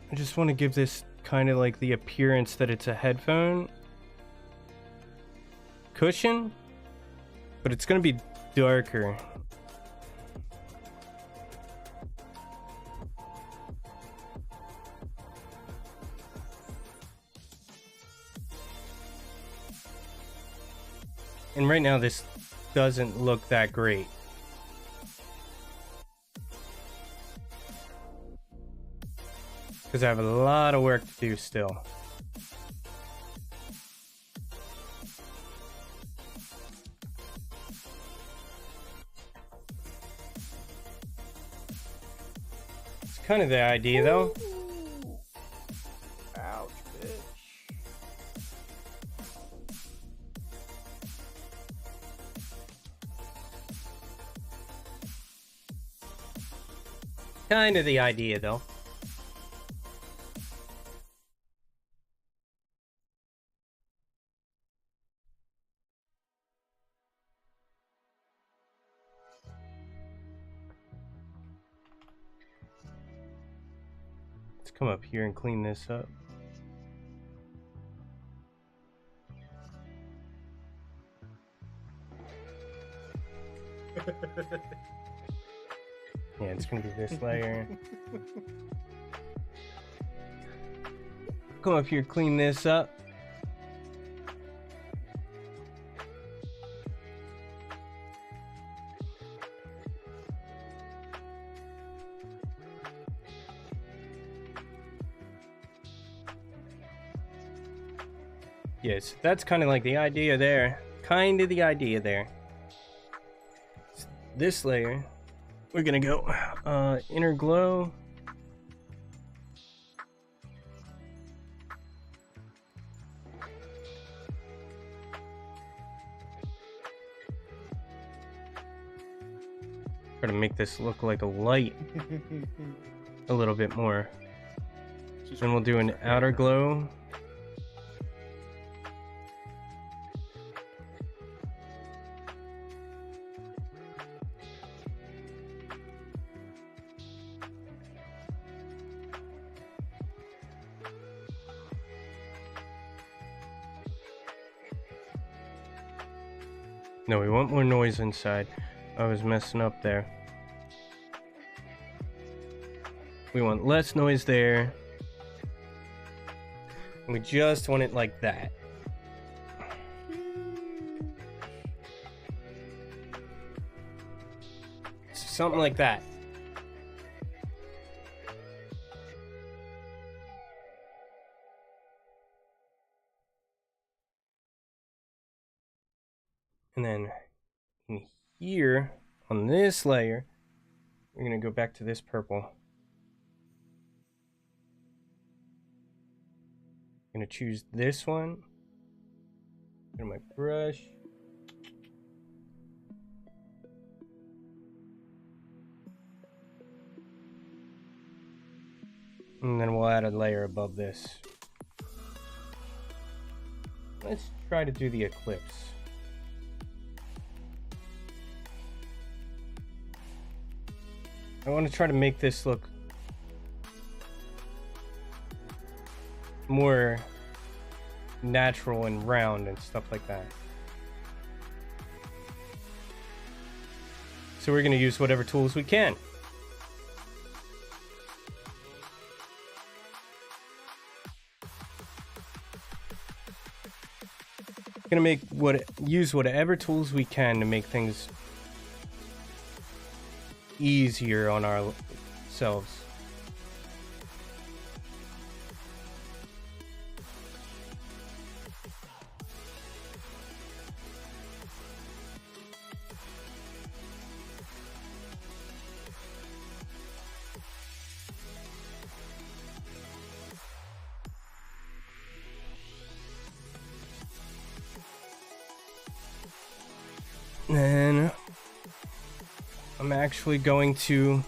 I just want to give this kind of like the appearance that it's a headphone cushion, but it's going to be darker. And right now this doesn't look that great. Because I have a lot of work to do still. It's kind of the idea though. Ouch, bitch. Kind of the idea though. Let's come up here and clean this up. Yeah, it's gonna be this layer. Come up here, clean this up. Yes, that's kind of like the idea there. Kind of the idea there. This layer, we're gonna go inner glow. Try to make this look like a light a little bit more. Then we'll do an outer glow. No, we want more noise inside. I was messing up there. We want less noise there. And we just want it like that. Something like that. And then in here, on this layer, we're going to go back to this purple. I'm going to choose this one. Go to my brush. And then we'll add a layer above this. Let's try to do the eclipse. I want to try to make this look more natural and round and stuff like that. So we're going to use whatever tools we can. Gonna use whatever tools we can to make things easier on ourselves. Then I'm actually going to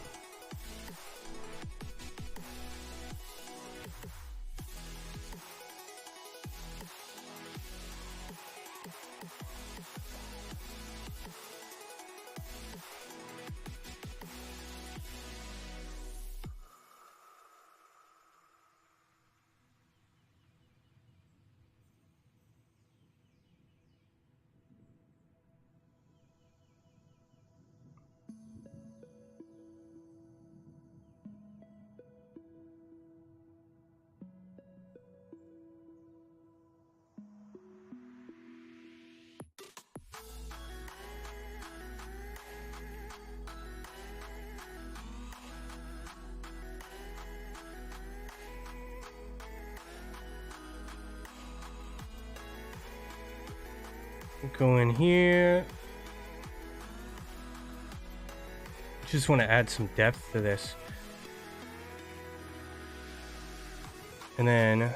go in here. Just want to add some depth to this. And then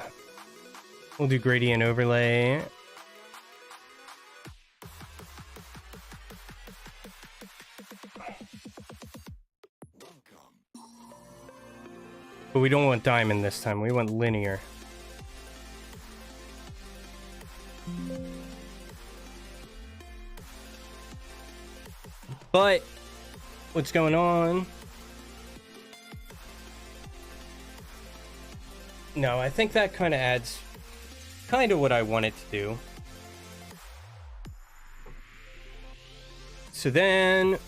we'll do gradient overlay. But we don't want diamond this time. We want linear. But what's going on? No, I think that kind of adds kind of what I want it to do. So then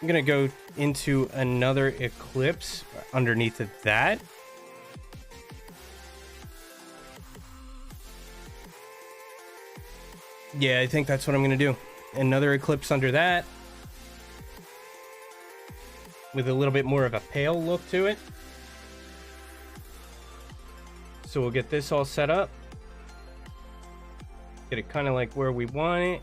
I'm gonna go into another eclipse underneath of that. Yeah, I think that's what I'm gonna do. Another eclipse under that, with a little bit more of a pale look to it. So we'll get this all set up. Get it kind of like where we want it.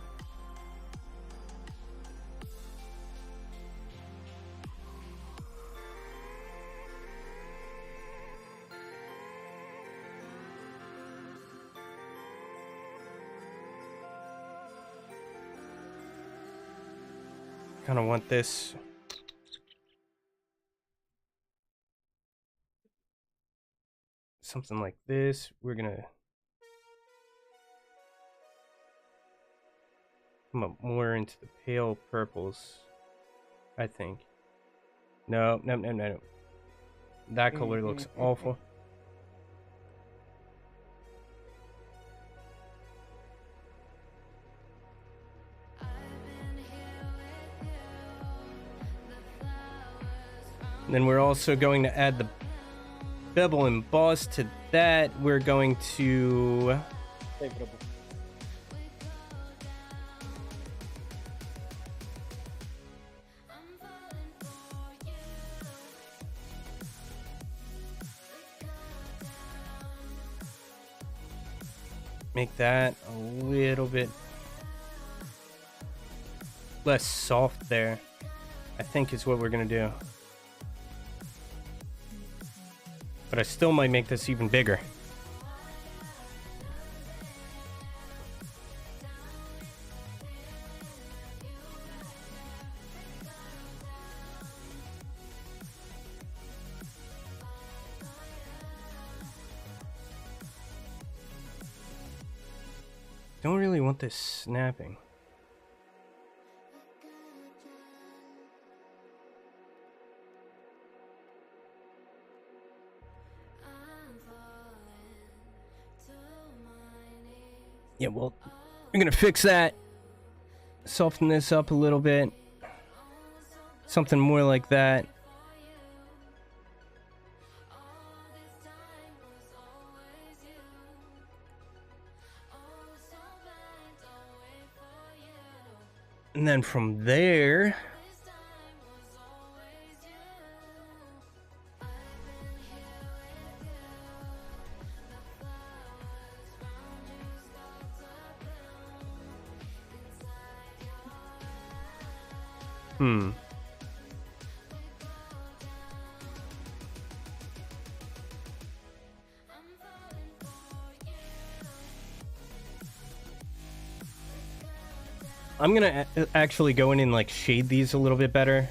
Kind of want this something like this. We're gonna come up more into the pale purples, I think. No. That color looks awful. And then we're also going to add the bevel emboss to that. We're going to Favorable. make that a little bit less soft there, I think is what we're gonna do. But I still might make this even bigger. Don't really want this snapping. Yeah, well, I'm gonna fix that. Soften this up a little bit. Something more like that. And then from there, I'm gonna actually go in and like shade these a little bit better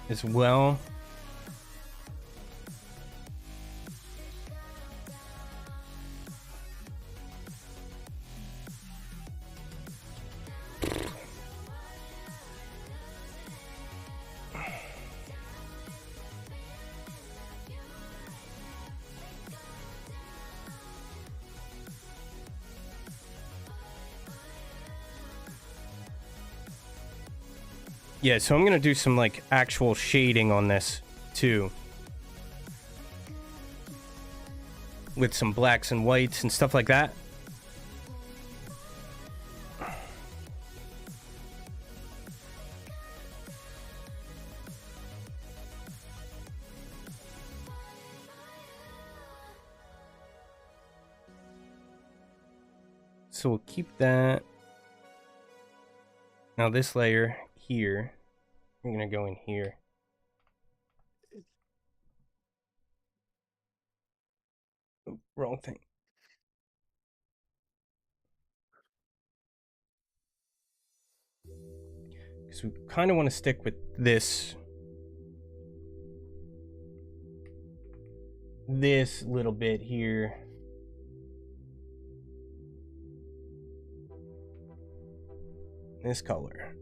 as well. Yeah, so I'm gonna do some like actual shading on this too, with some blacks and whites and stuff like that. So we'll keep that. Now this layer here, I'm gonna go in here. Oh, wrong thing. Because we kind of want to stick with this little bit here. This color.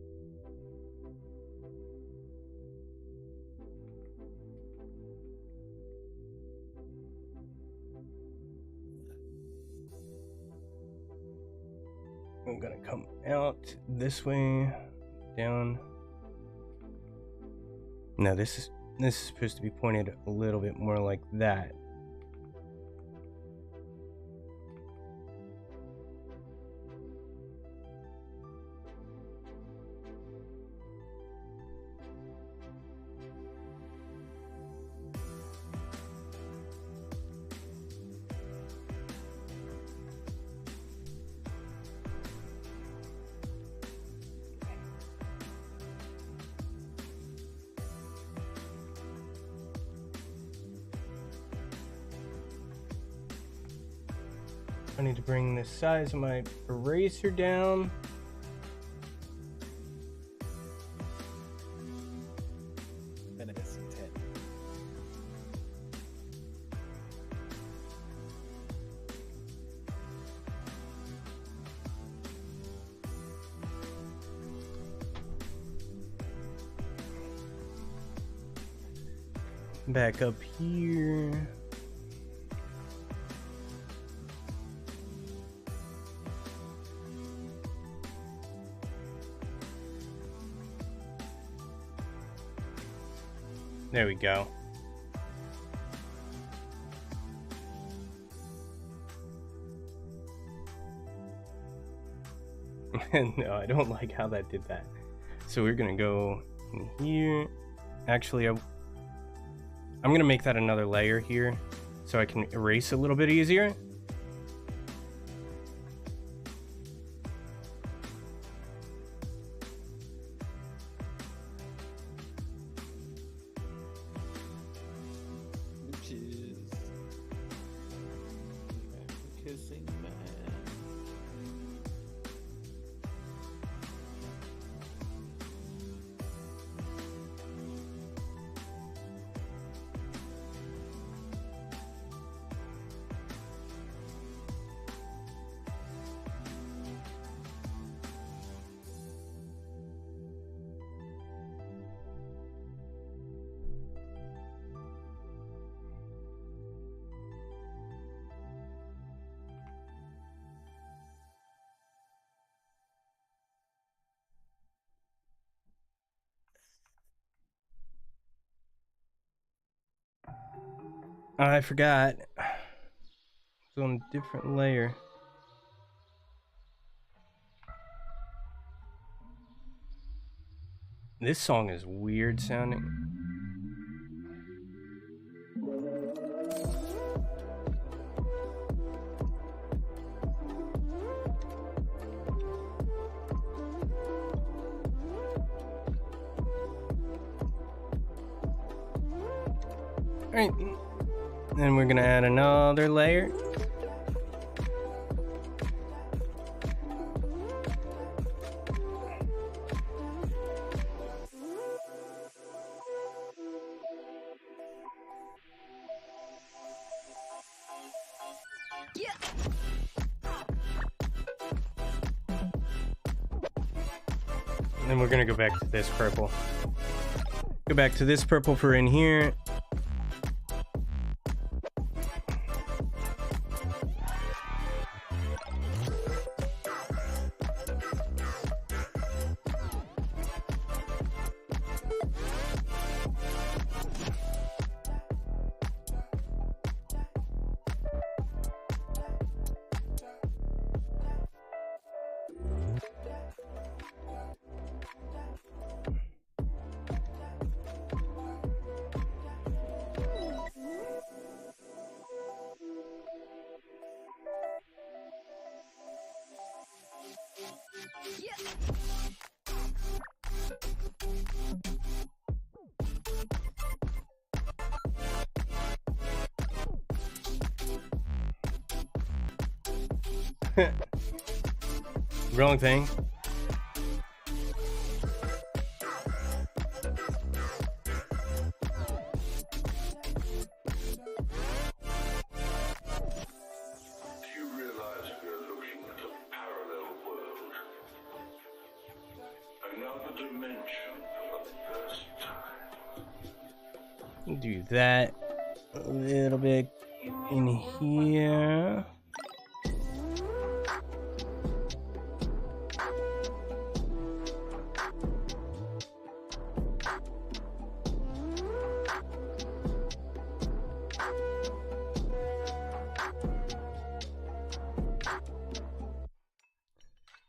I'm gonna come out this way, down. No, this is supposed to be pointed a little bit more like that. I need to bring the size of my eraser down. Benefits 10. Back up here. There we go. No, I don't like how that did that. So we're gonna go in here. Actually, I'm gonna make that another layer here so I can erase a little bit easier. Bitches. Kissing man. I forgot. It's on a different layer. This song is weird sounding. Alright. Then we're gonna add another layer. And then we're gonna go back to this purple. Go back to this purple for in here. Wrong thing. You realize we're looking at a parallel world. Another dimension for the first time. Do that a little bit in here.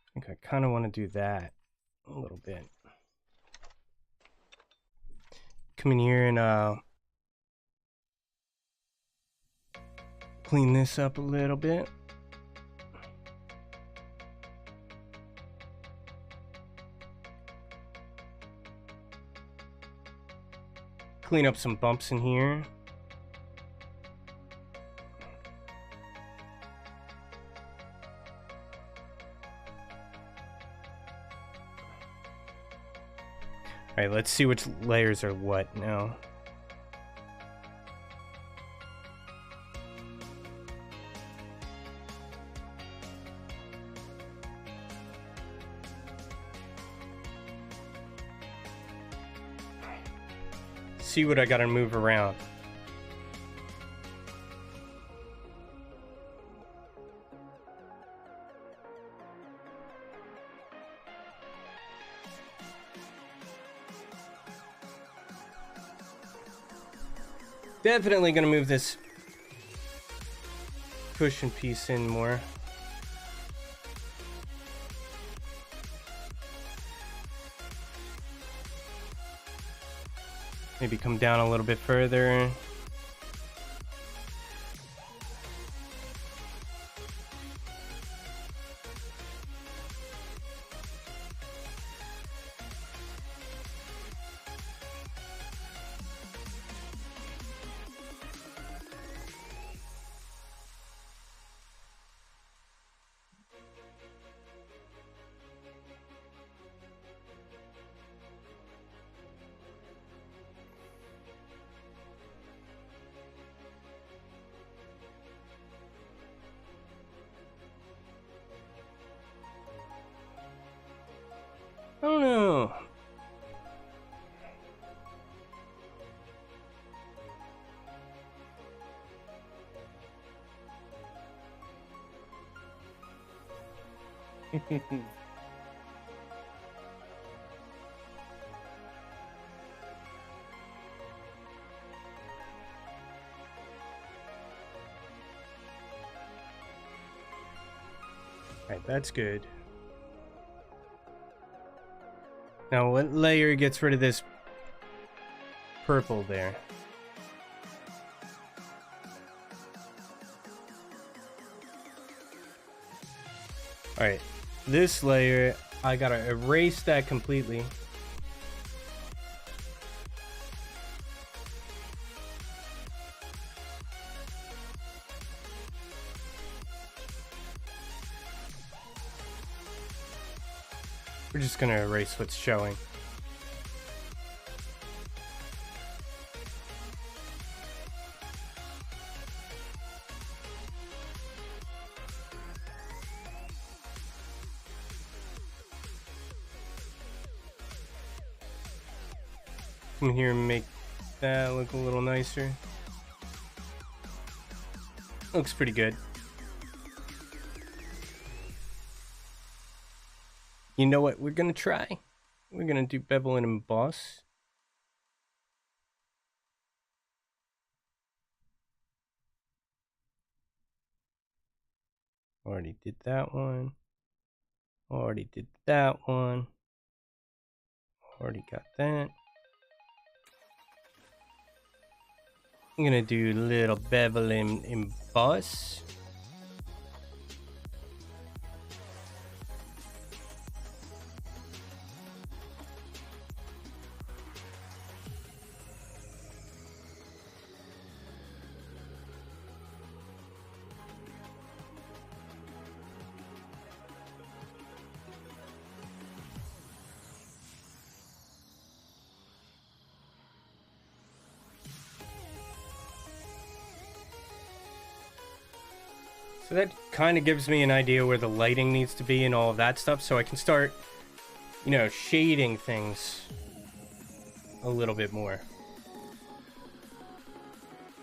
I think I kind of want to do that a little bit. Come in here and clean this up a little bit. Clean up some bumps in here. All right, let's see which layers are what now. See what I gotta move around. Definitely gonna move this cushion piece in more. Maybe come down a little bit further. Oh no. Alright, that's good. Now, what layer gets rid of this purple there? Alright, this layer, I gotta erase that completely. We're just gonna erase what's showing. Come here and make that look a little nicer. Looks pretty good. You know what we're gonna try? We're gonna do bevel and emboss. Already did that one. Already did that one. Already got that. I'm gonna do a little bevel and emboss. So that kind of gives me an idea where the lighting needs to be and all of that stuff, so I can start, you know, shading things a little bit more.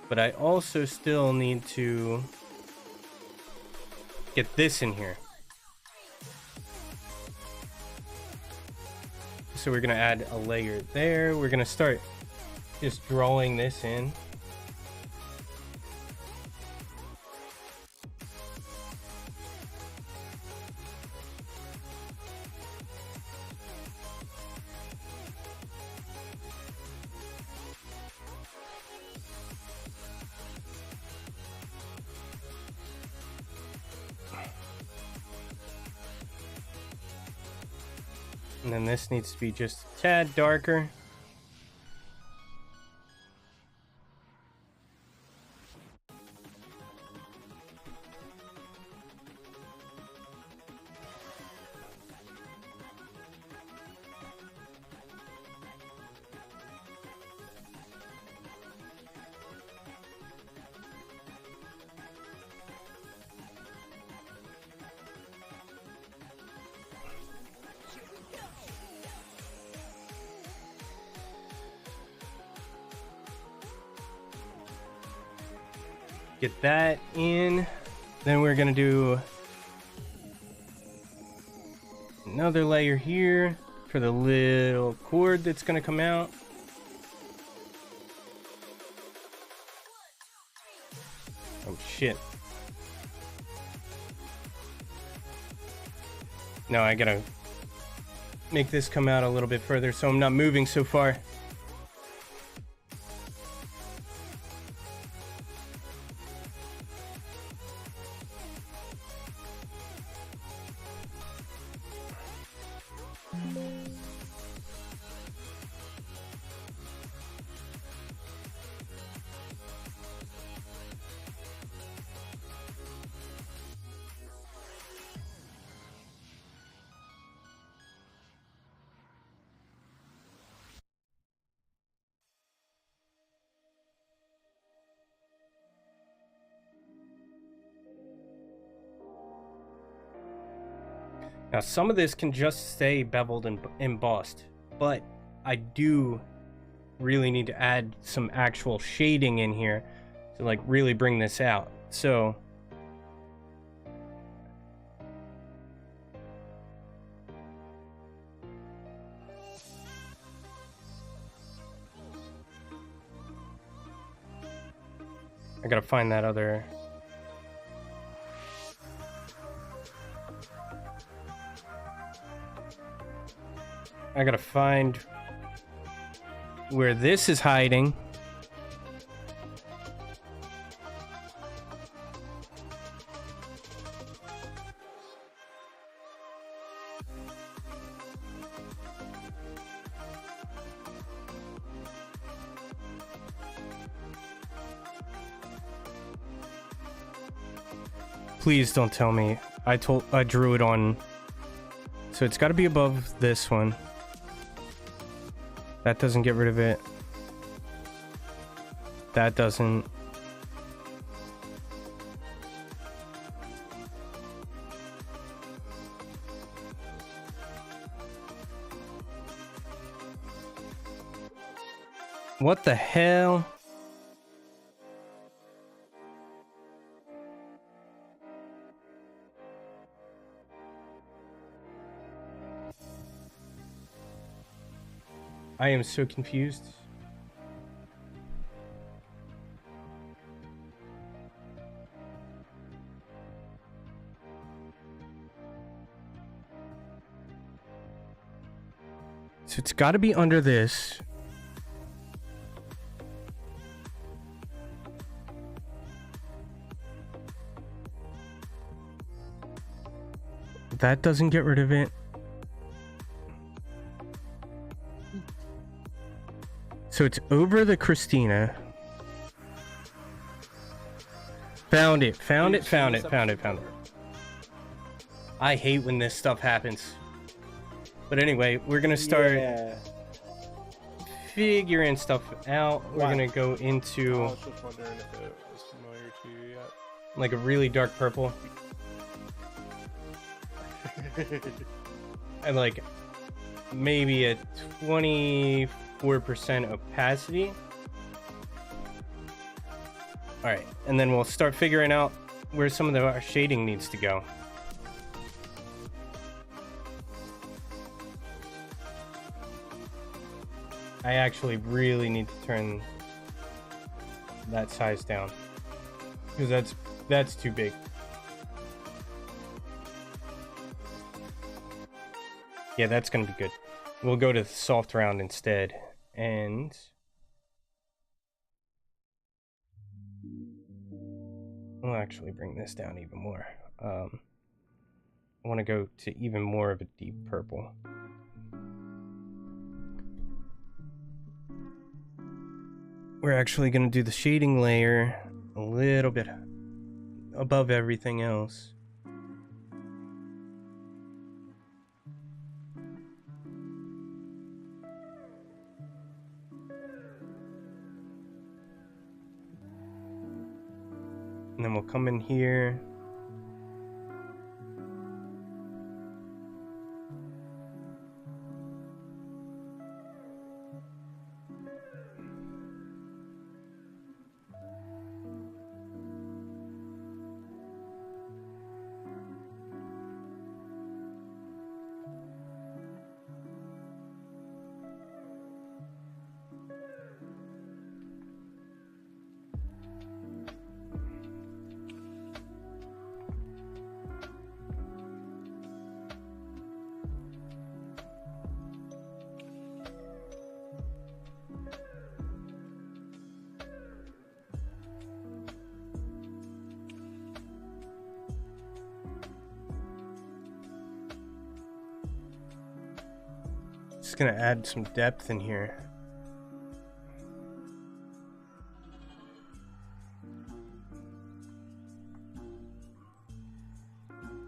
But I also still need to get this in here. So we're gonna add a layer there. We're gonna start just drawing this in. And then this needs to be just a tad darker. Get that in. Then we're gonna do another layer here for the little cord that's gonna come out. Oh, shit. No, I gotta make this come out a little bit further so I'm not moving so far. Now, some of this can just stay beveled and embossed, but I do really need to add some actual shading in here to like really bring this out. So I gotta find that other. I gotta find where this is hiding. Please don't tell me I drew it on. So it's got to be above this one. That doesn't get rid of it. That doesn't. What the hell? I am so confused. So it's got to be under this. That doesn't get rid of it. So it's over the Christina. Found it. I hate when this stuff happens. But anyway, we're gonna start figuring stuff out. We're gonna go I into was just wondering if it was familiar to you yet. like a really dark purple. And like maybe a 24% opacity. All right, and then we'll start figuring out where some of our shading needs to go. I actually really need to turn that size down because that's too big. Yeah, that's gonna be good. We'll go to the soft round instead, and we'll actually bring this down even more. I want to go to even more of a deep purple. We're actually gonna do the shading layer a little bit above everything else. And then we'll come in here. Just gonna add some depth in here.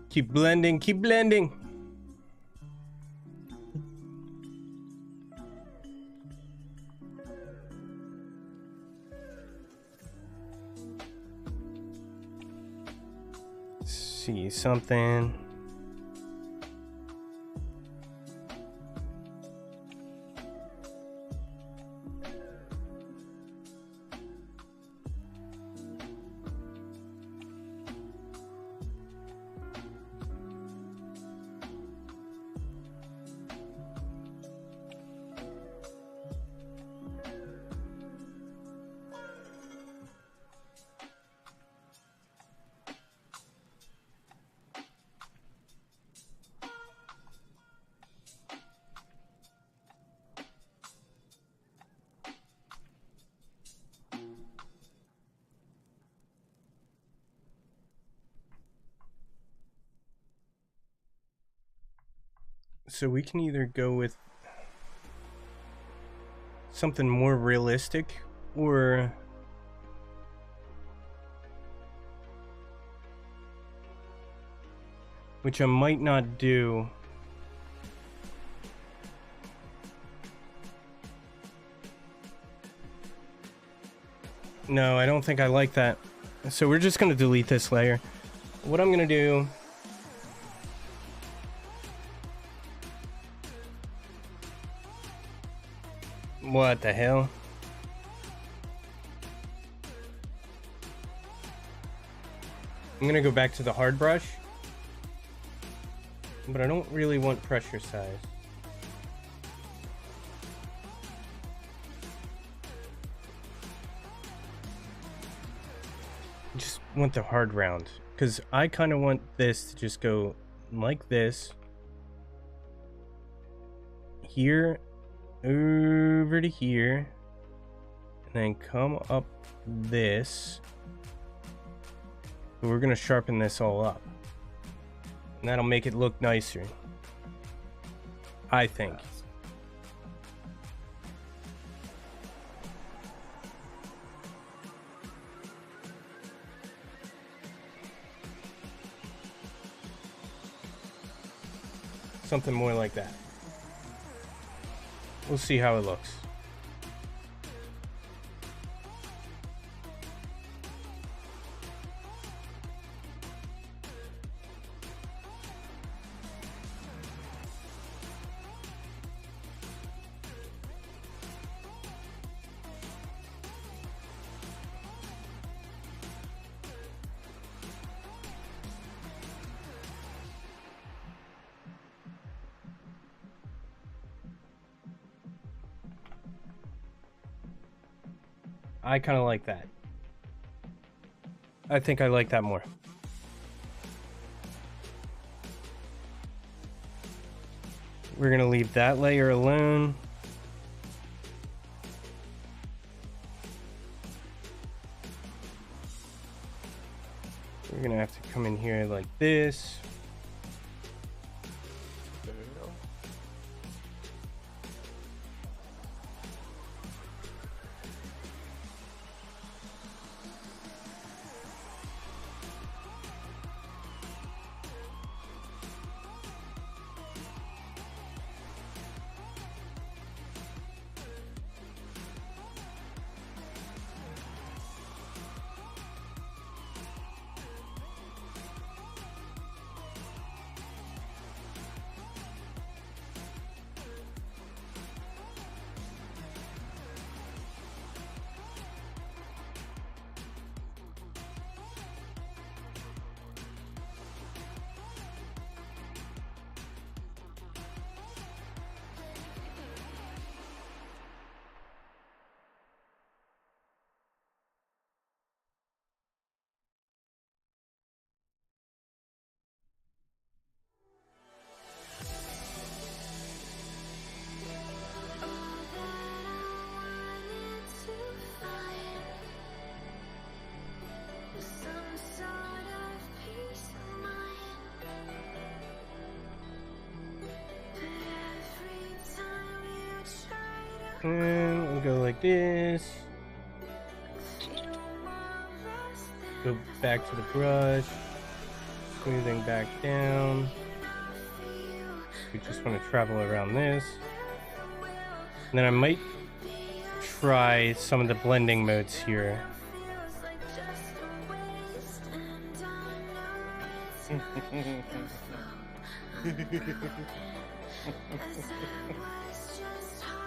Keep blending, keep blending. See something. So we can either go with something more realistic or which I might not do. No, I don't think I like that. So we're just gonna delete this layer. What I'm gonna do, what the hell? I'm gonna go back to the hard brush, but I don't really want pressure size. Just want the hard round, because I kind of want this to just go like this, here, over to here, and then come up this. But we're gonna sharpen this all up, and that'll make it look nicer, I think. Something more like that. We'll see how it looks. I kind of like that. I think I like that more. We're gonna leave that layer alone. We're gonna have to come in here like this. There we go. And we'll go like this. Go back to the brush. Smoothing back down. We just want to travel around this. And then I might try some of the blending modes here.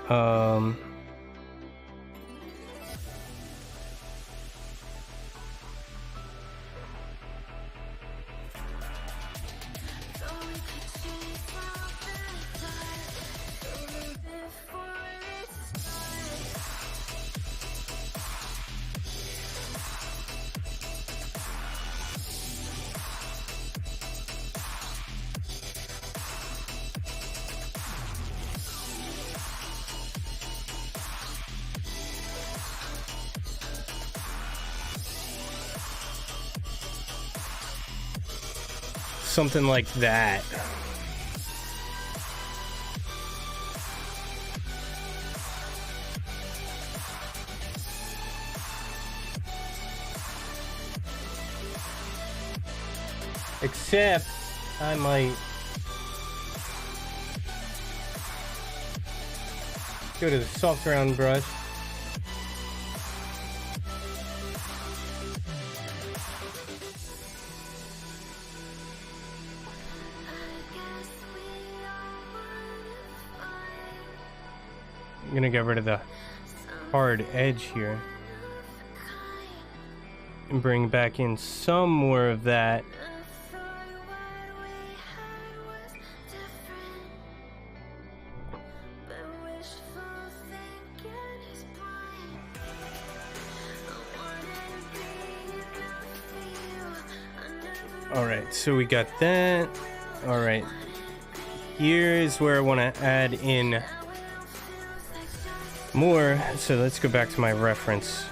um something like that. Except I might go to the soft round brush. I'm gonna get rid of the hard edge here and bring back in some more of that. All right, so we got that. All right, here's where I want to add in more. So let's go back to my reference.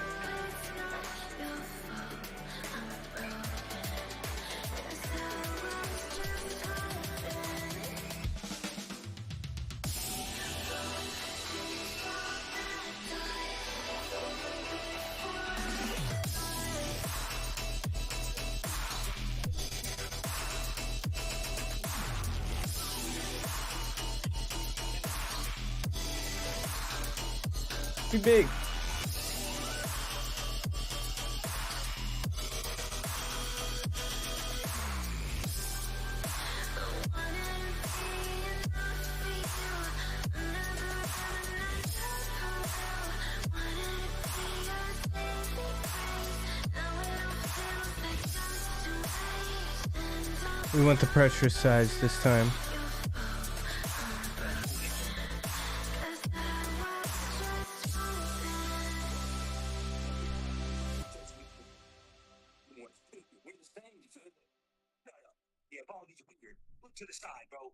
Too big. We want the pressure size this time. To the side, bro.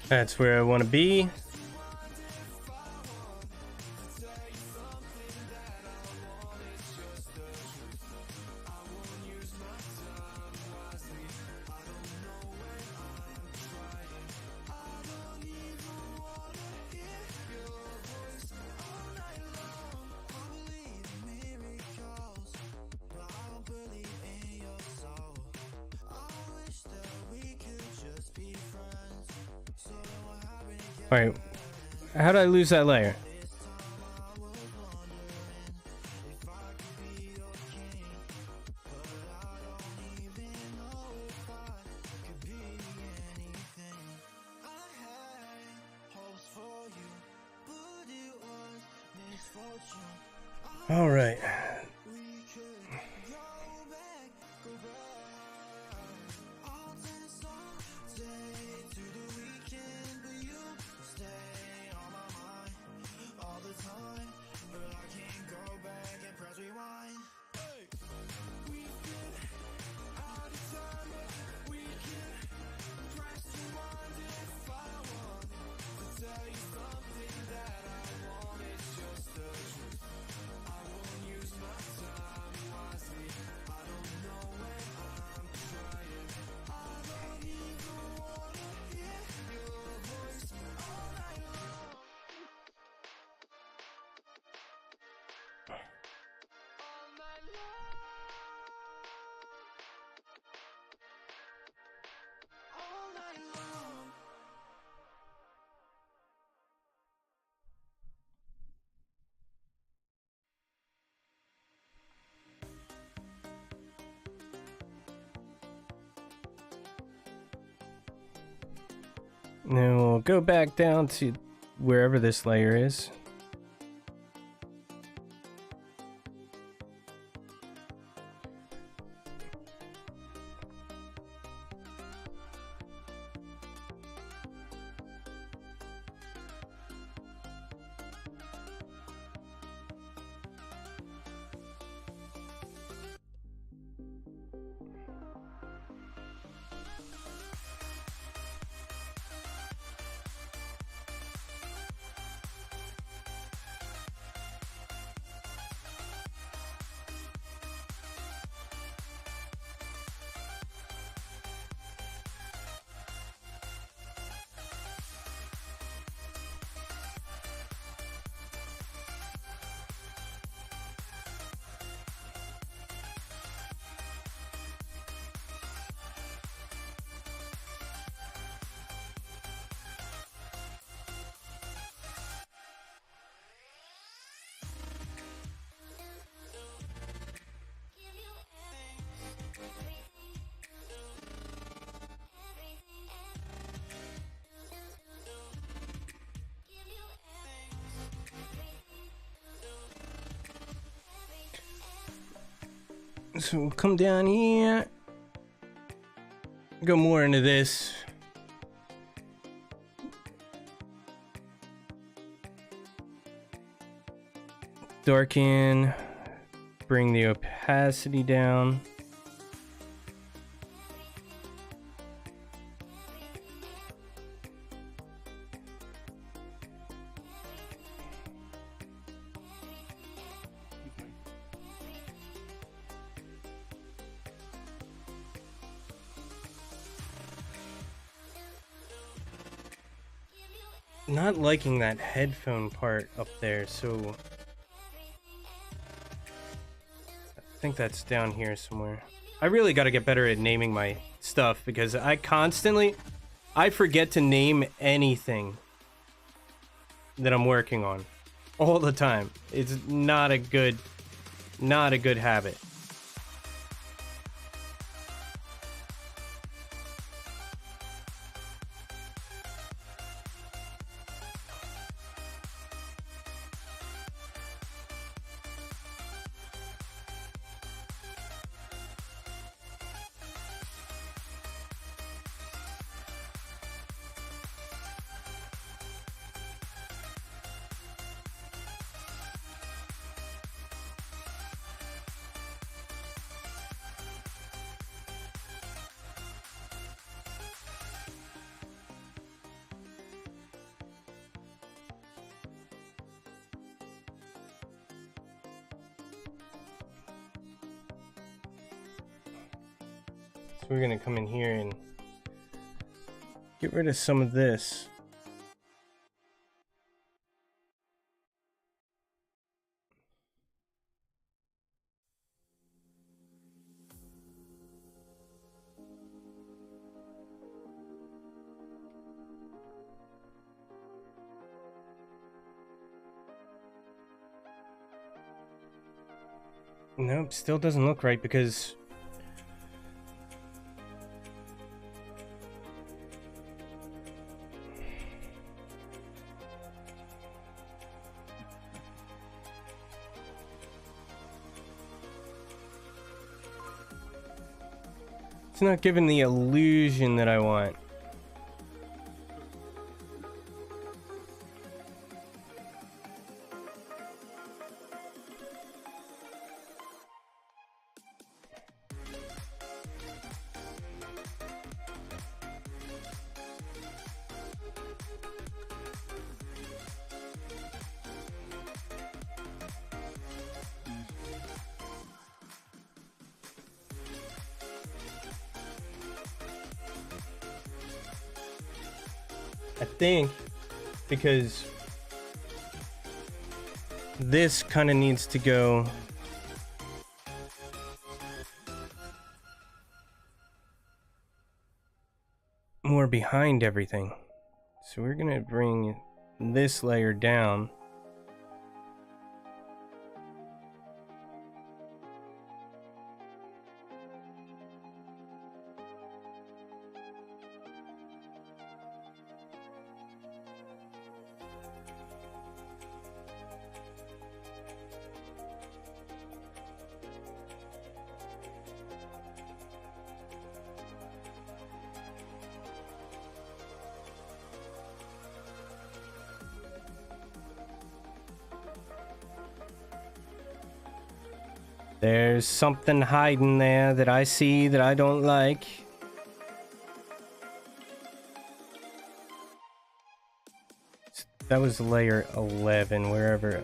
That's where I want to be. Alright, how did I lose that layer? All right. Now we'll go back down to wherever this layer is. So we'll come down here, go more into this. Darken, bring the opacity down. Not liking that headphone part up there, so I think that's down here somewhere. I really got to get better at naming my stuff because I forget to name anything that I'm working on all the time. It's not a good habit. So we're gonna come in here and get rid of some of this. Nope, still doesn't look right because It's not giving the illusion that I want. I think because this kind of needs to go more behind everything. So we're gonna bring this layer down. There's something hiding there that I see that I don't like. That was layer 11, wherever.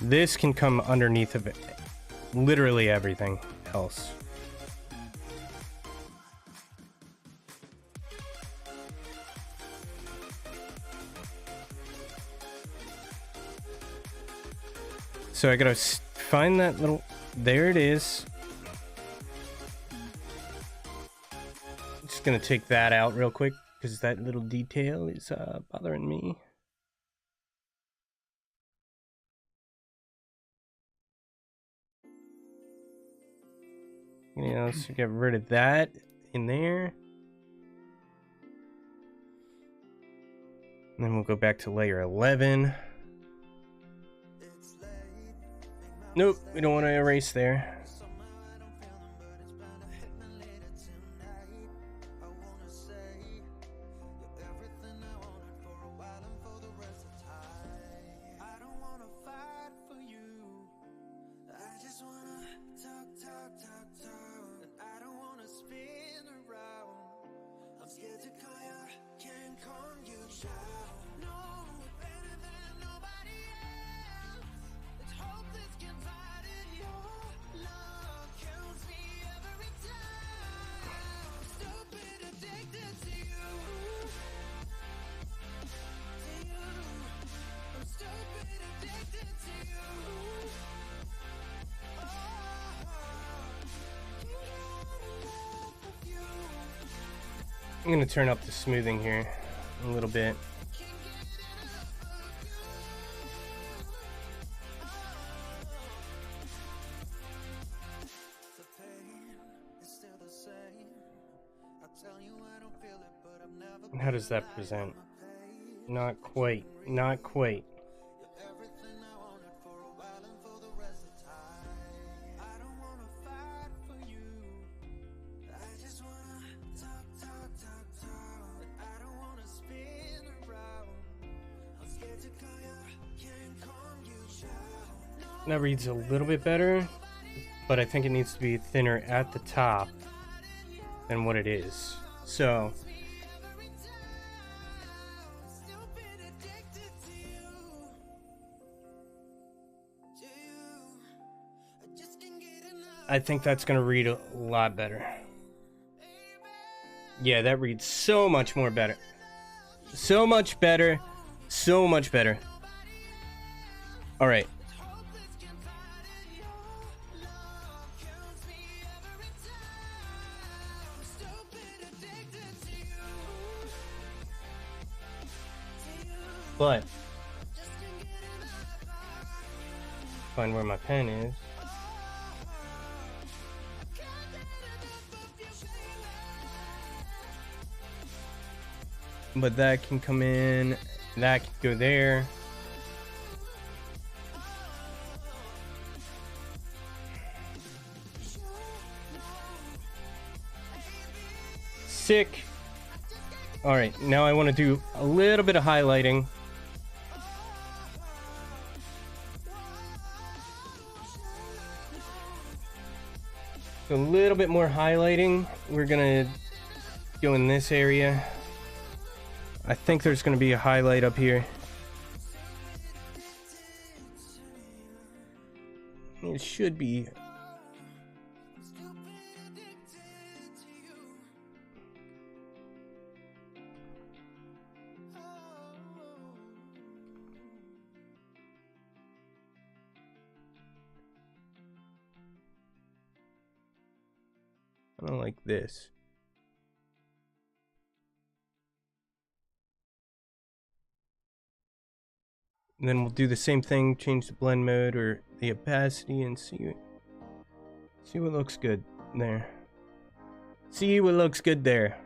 This can come underneath of it. Literally everything else. So I gotta find that little, there it is. Just gonna take that out real quick because that little detail is bothering me. You know, so get rid of that in there. And then we'll go back to layer 11. Nope, we don't want to erase there. I'm gonna turn up the smoothing here a little bit. How does that present? Not quite, not quite. That reads a little bit better, but I think it needs to be thinner at the top than what it is. So I think that's gonna read a lot better. Yeah, that reads so much more better. So much better. So much better. All right. But find where my pen is. But that can come in, that can go there. Sick. All right, now I want to do a little bit of highlighting. A little bit more highlighting. We're gonna go in this area. I think there's gonna be a highlight up here. It should be. I don't like this. And then we'll do the same thing, change the blend mode or the opacity and see what looks good there. See what looks good there.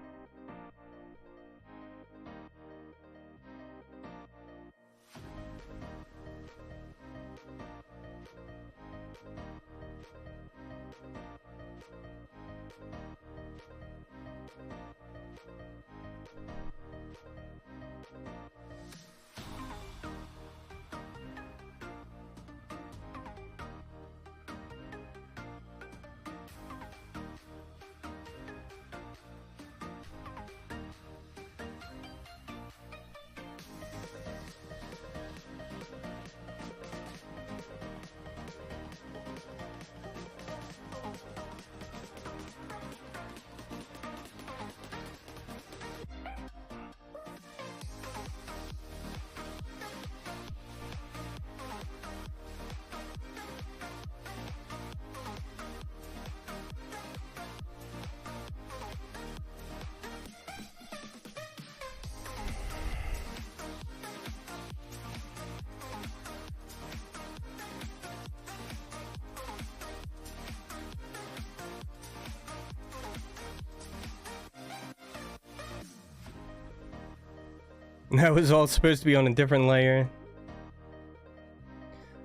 That was all supposed to be on a different layer.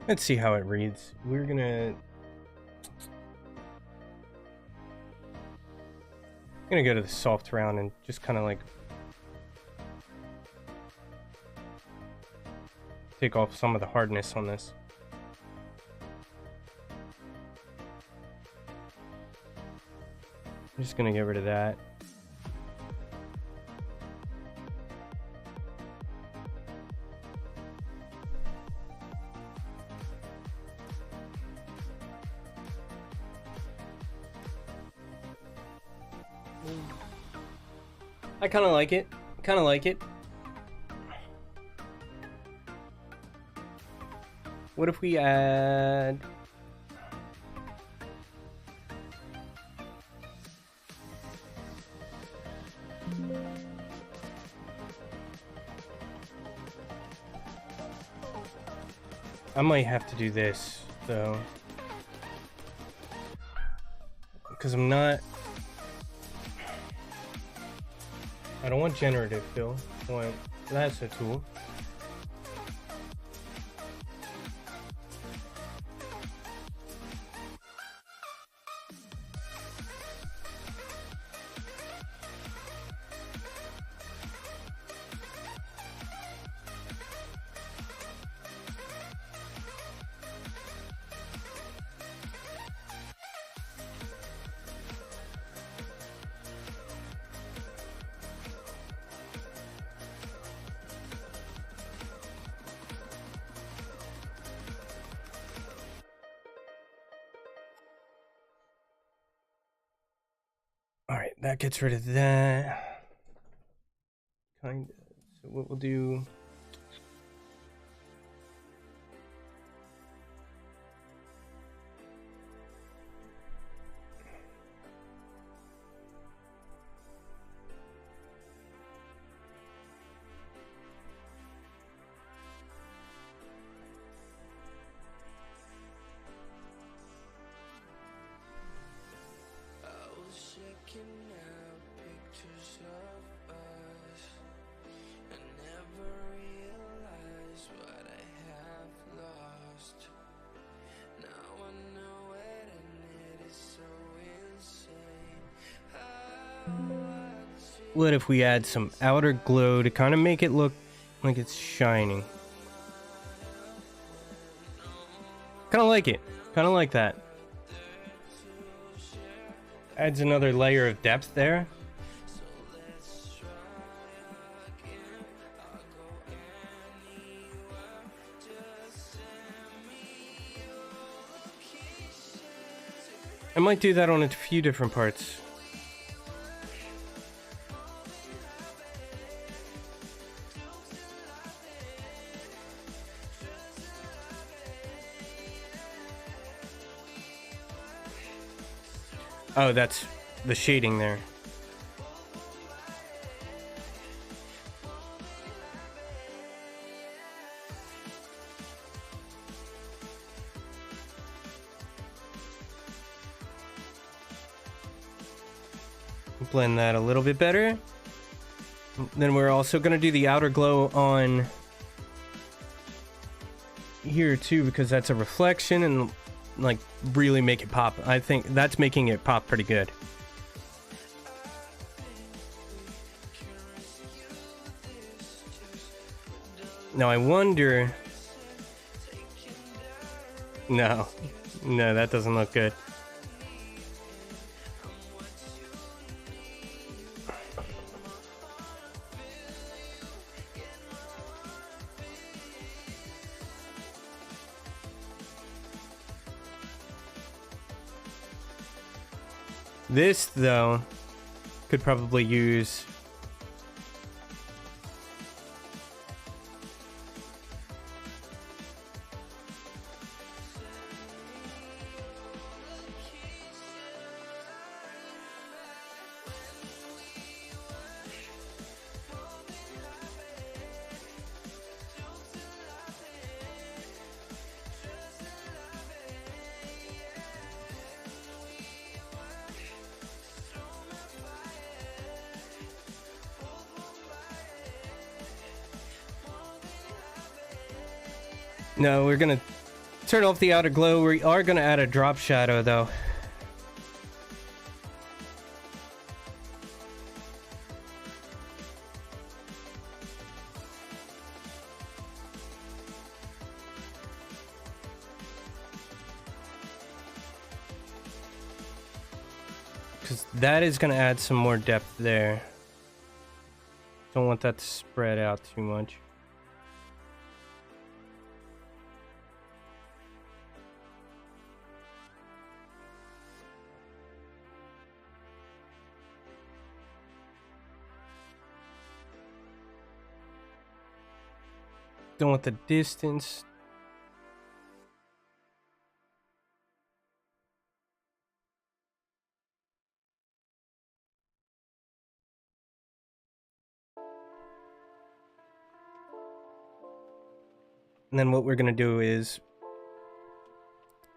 Let's see how it reads. We're gonna go to the soft round and just kind of like take off some of the hardness on this. I'm just gonna get rid of that. I kind of like it. Kind of like it. What if we add... I might have to do this, though. Because I'm not... I don't want generative fill. I want... That's a tool. Alright, that gets rid of that. Kind of. So what we'll do... Checking out pictures of us. I never realized what I have lost. Now I know it and it is so insane. How I what if we add some outer glow to kind of make it look like it's shining? Kind of like it. Kind of like that. Adds another layer of depth there. I might do that on a few different parts. Oh, that's the shading there. Blend that a little bit better. Then we're also going to do the outer glow on here too, because that's a reflection and like really make it pop. I think that's making it pop pretty good. Now I wonder... No, that doesn't look good. This, though, could probably use... No, we're gonna turn off the outer glow. We are gonna add a drop shadow, though. Because that is gonna add some more depth there. Don't want that to spread out too much. Don't want the distance. And then what we're going to do is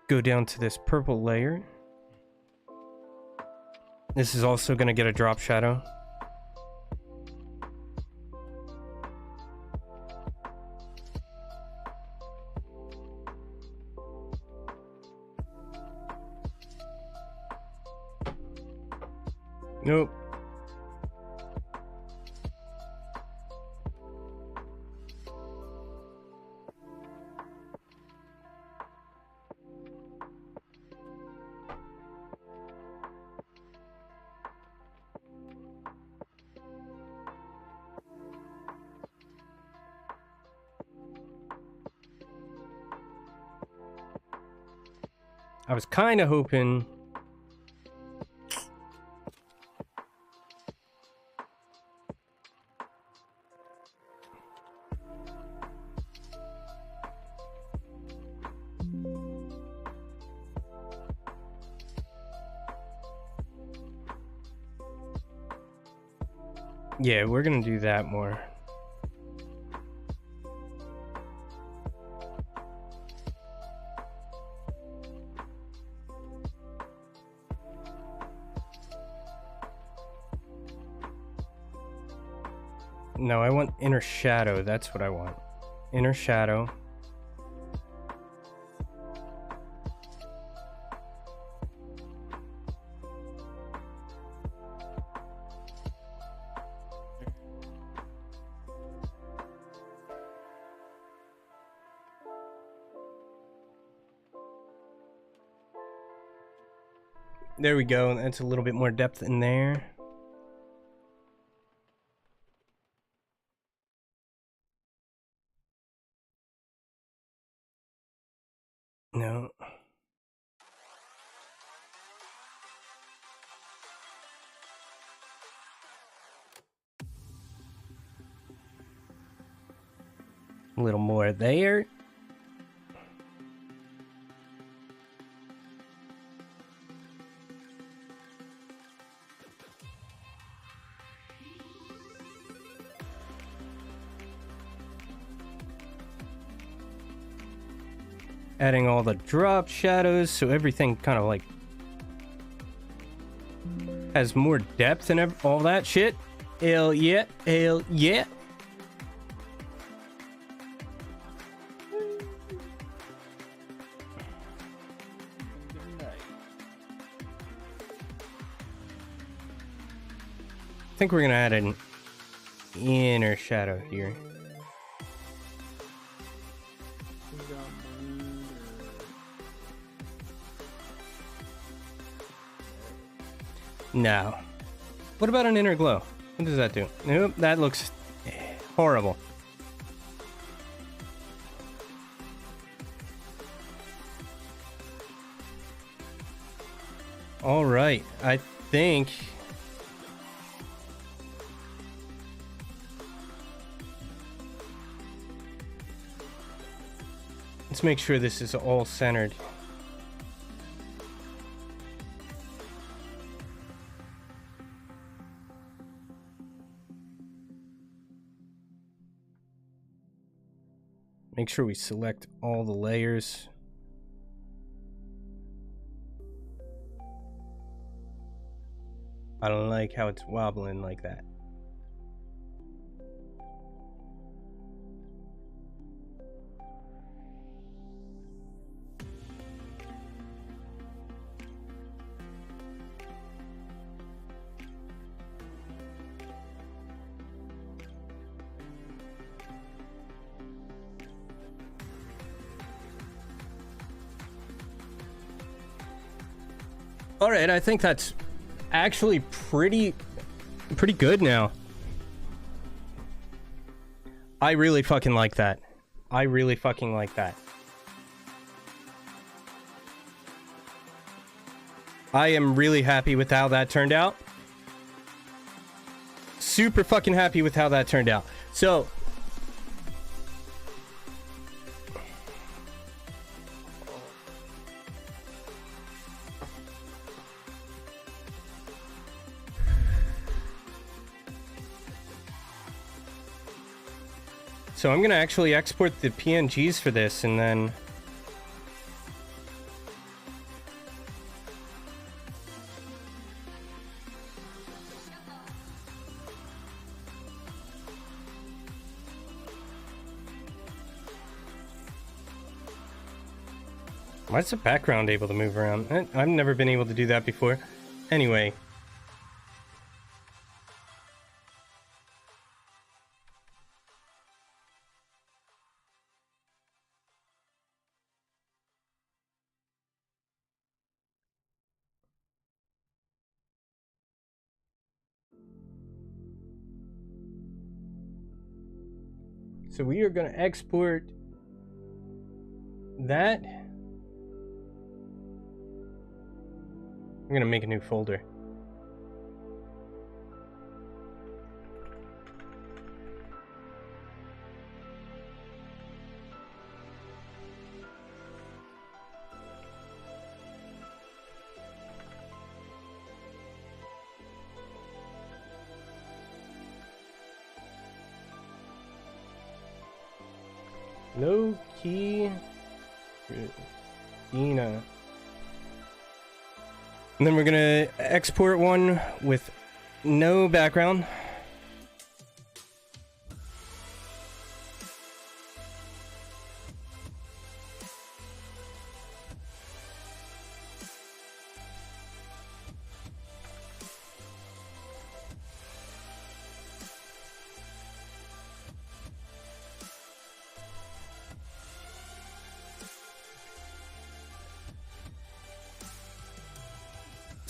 go down to this purple layer. This is also going to get a drop shadow. Nope. I was kind of hoping... Yeah, we're gonna do that more. No, I want inner shadow. That's what I want. Inner shadow. There we go. That's a little bit more depth in there. No. A little more there. Adding all the drop shadows so everything kind of like has more depth and all that shit. Hell yeah, hell yeah. I think we're gonna add an inner shadow here. No. What about an inner glow? What does that do? Nope, that looks horrible. All right, I think let's make sure this is all centered. Make sure we select all the layers. I don't like how it's wobbling like that. All right, I think that's actually pretty good now. I really fucking like that. I really fucking like that. I am really happy with how that turned out. Super fucking happy with how that turned out. So I'm gonna actually export the PNGs for this and then why is the background able to move around? I've never been able to do that before. Anyway. So we are going to export that. I'm going to make a new folder. Low key Dina. And then we're gonna export one with no background.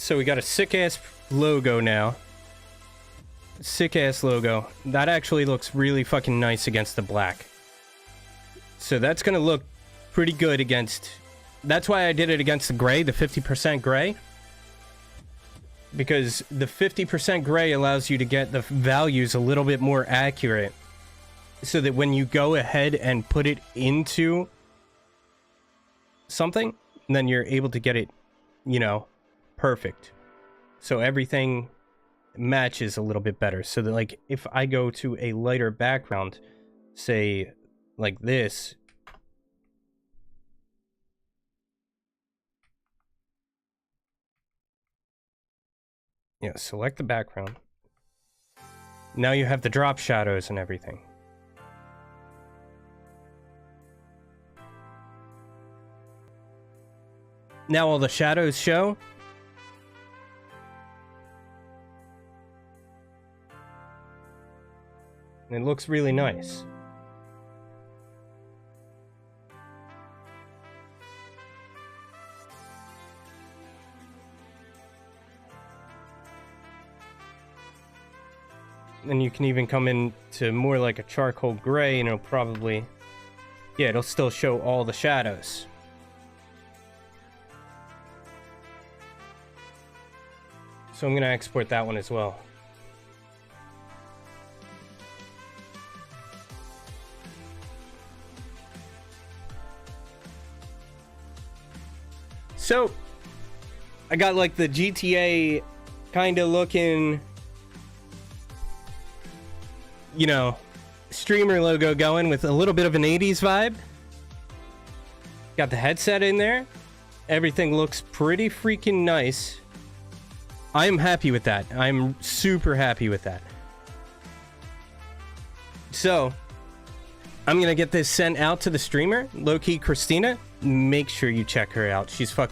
So we got a sick ass logo now. Sick ass logo. That actually looks really fucking nice against the black. So that's gonna look pretty good against... That's why I did it against the gray, the 50% gray. Because the 50% gray allows you to get the values a little bit more accurate. So that when you go ahead and put it into something, then you're able to get it, you know, perfect. So everything matches a little bit better. So that, like, if I go to a lighter background, say like this, yeah, select the background. Now you have the drop shadows and everything. Now all the shadows show. And it looks really nice. And you can even come in to more like a charcoal gray and it'll probably... Yeah, it'll still show all the shadows. So I'm going to export that one as well. So, I got like the GTA kind of looking, you know, streamer logo going with a little bit of an 80s vibe. Got the headset in there. Everything looks pretty freaking nice. I'm happy with that. I'm super happy with that. So, I'm gonna get this sent out to the streamer, Low-Key Christina. Make sure you check her out. She's fucking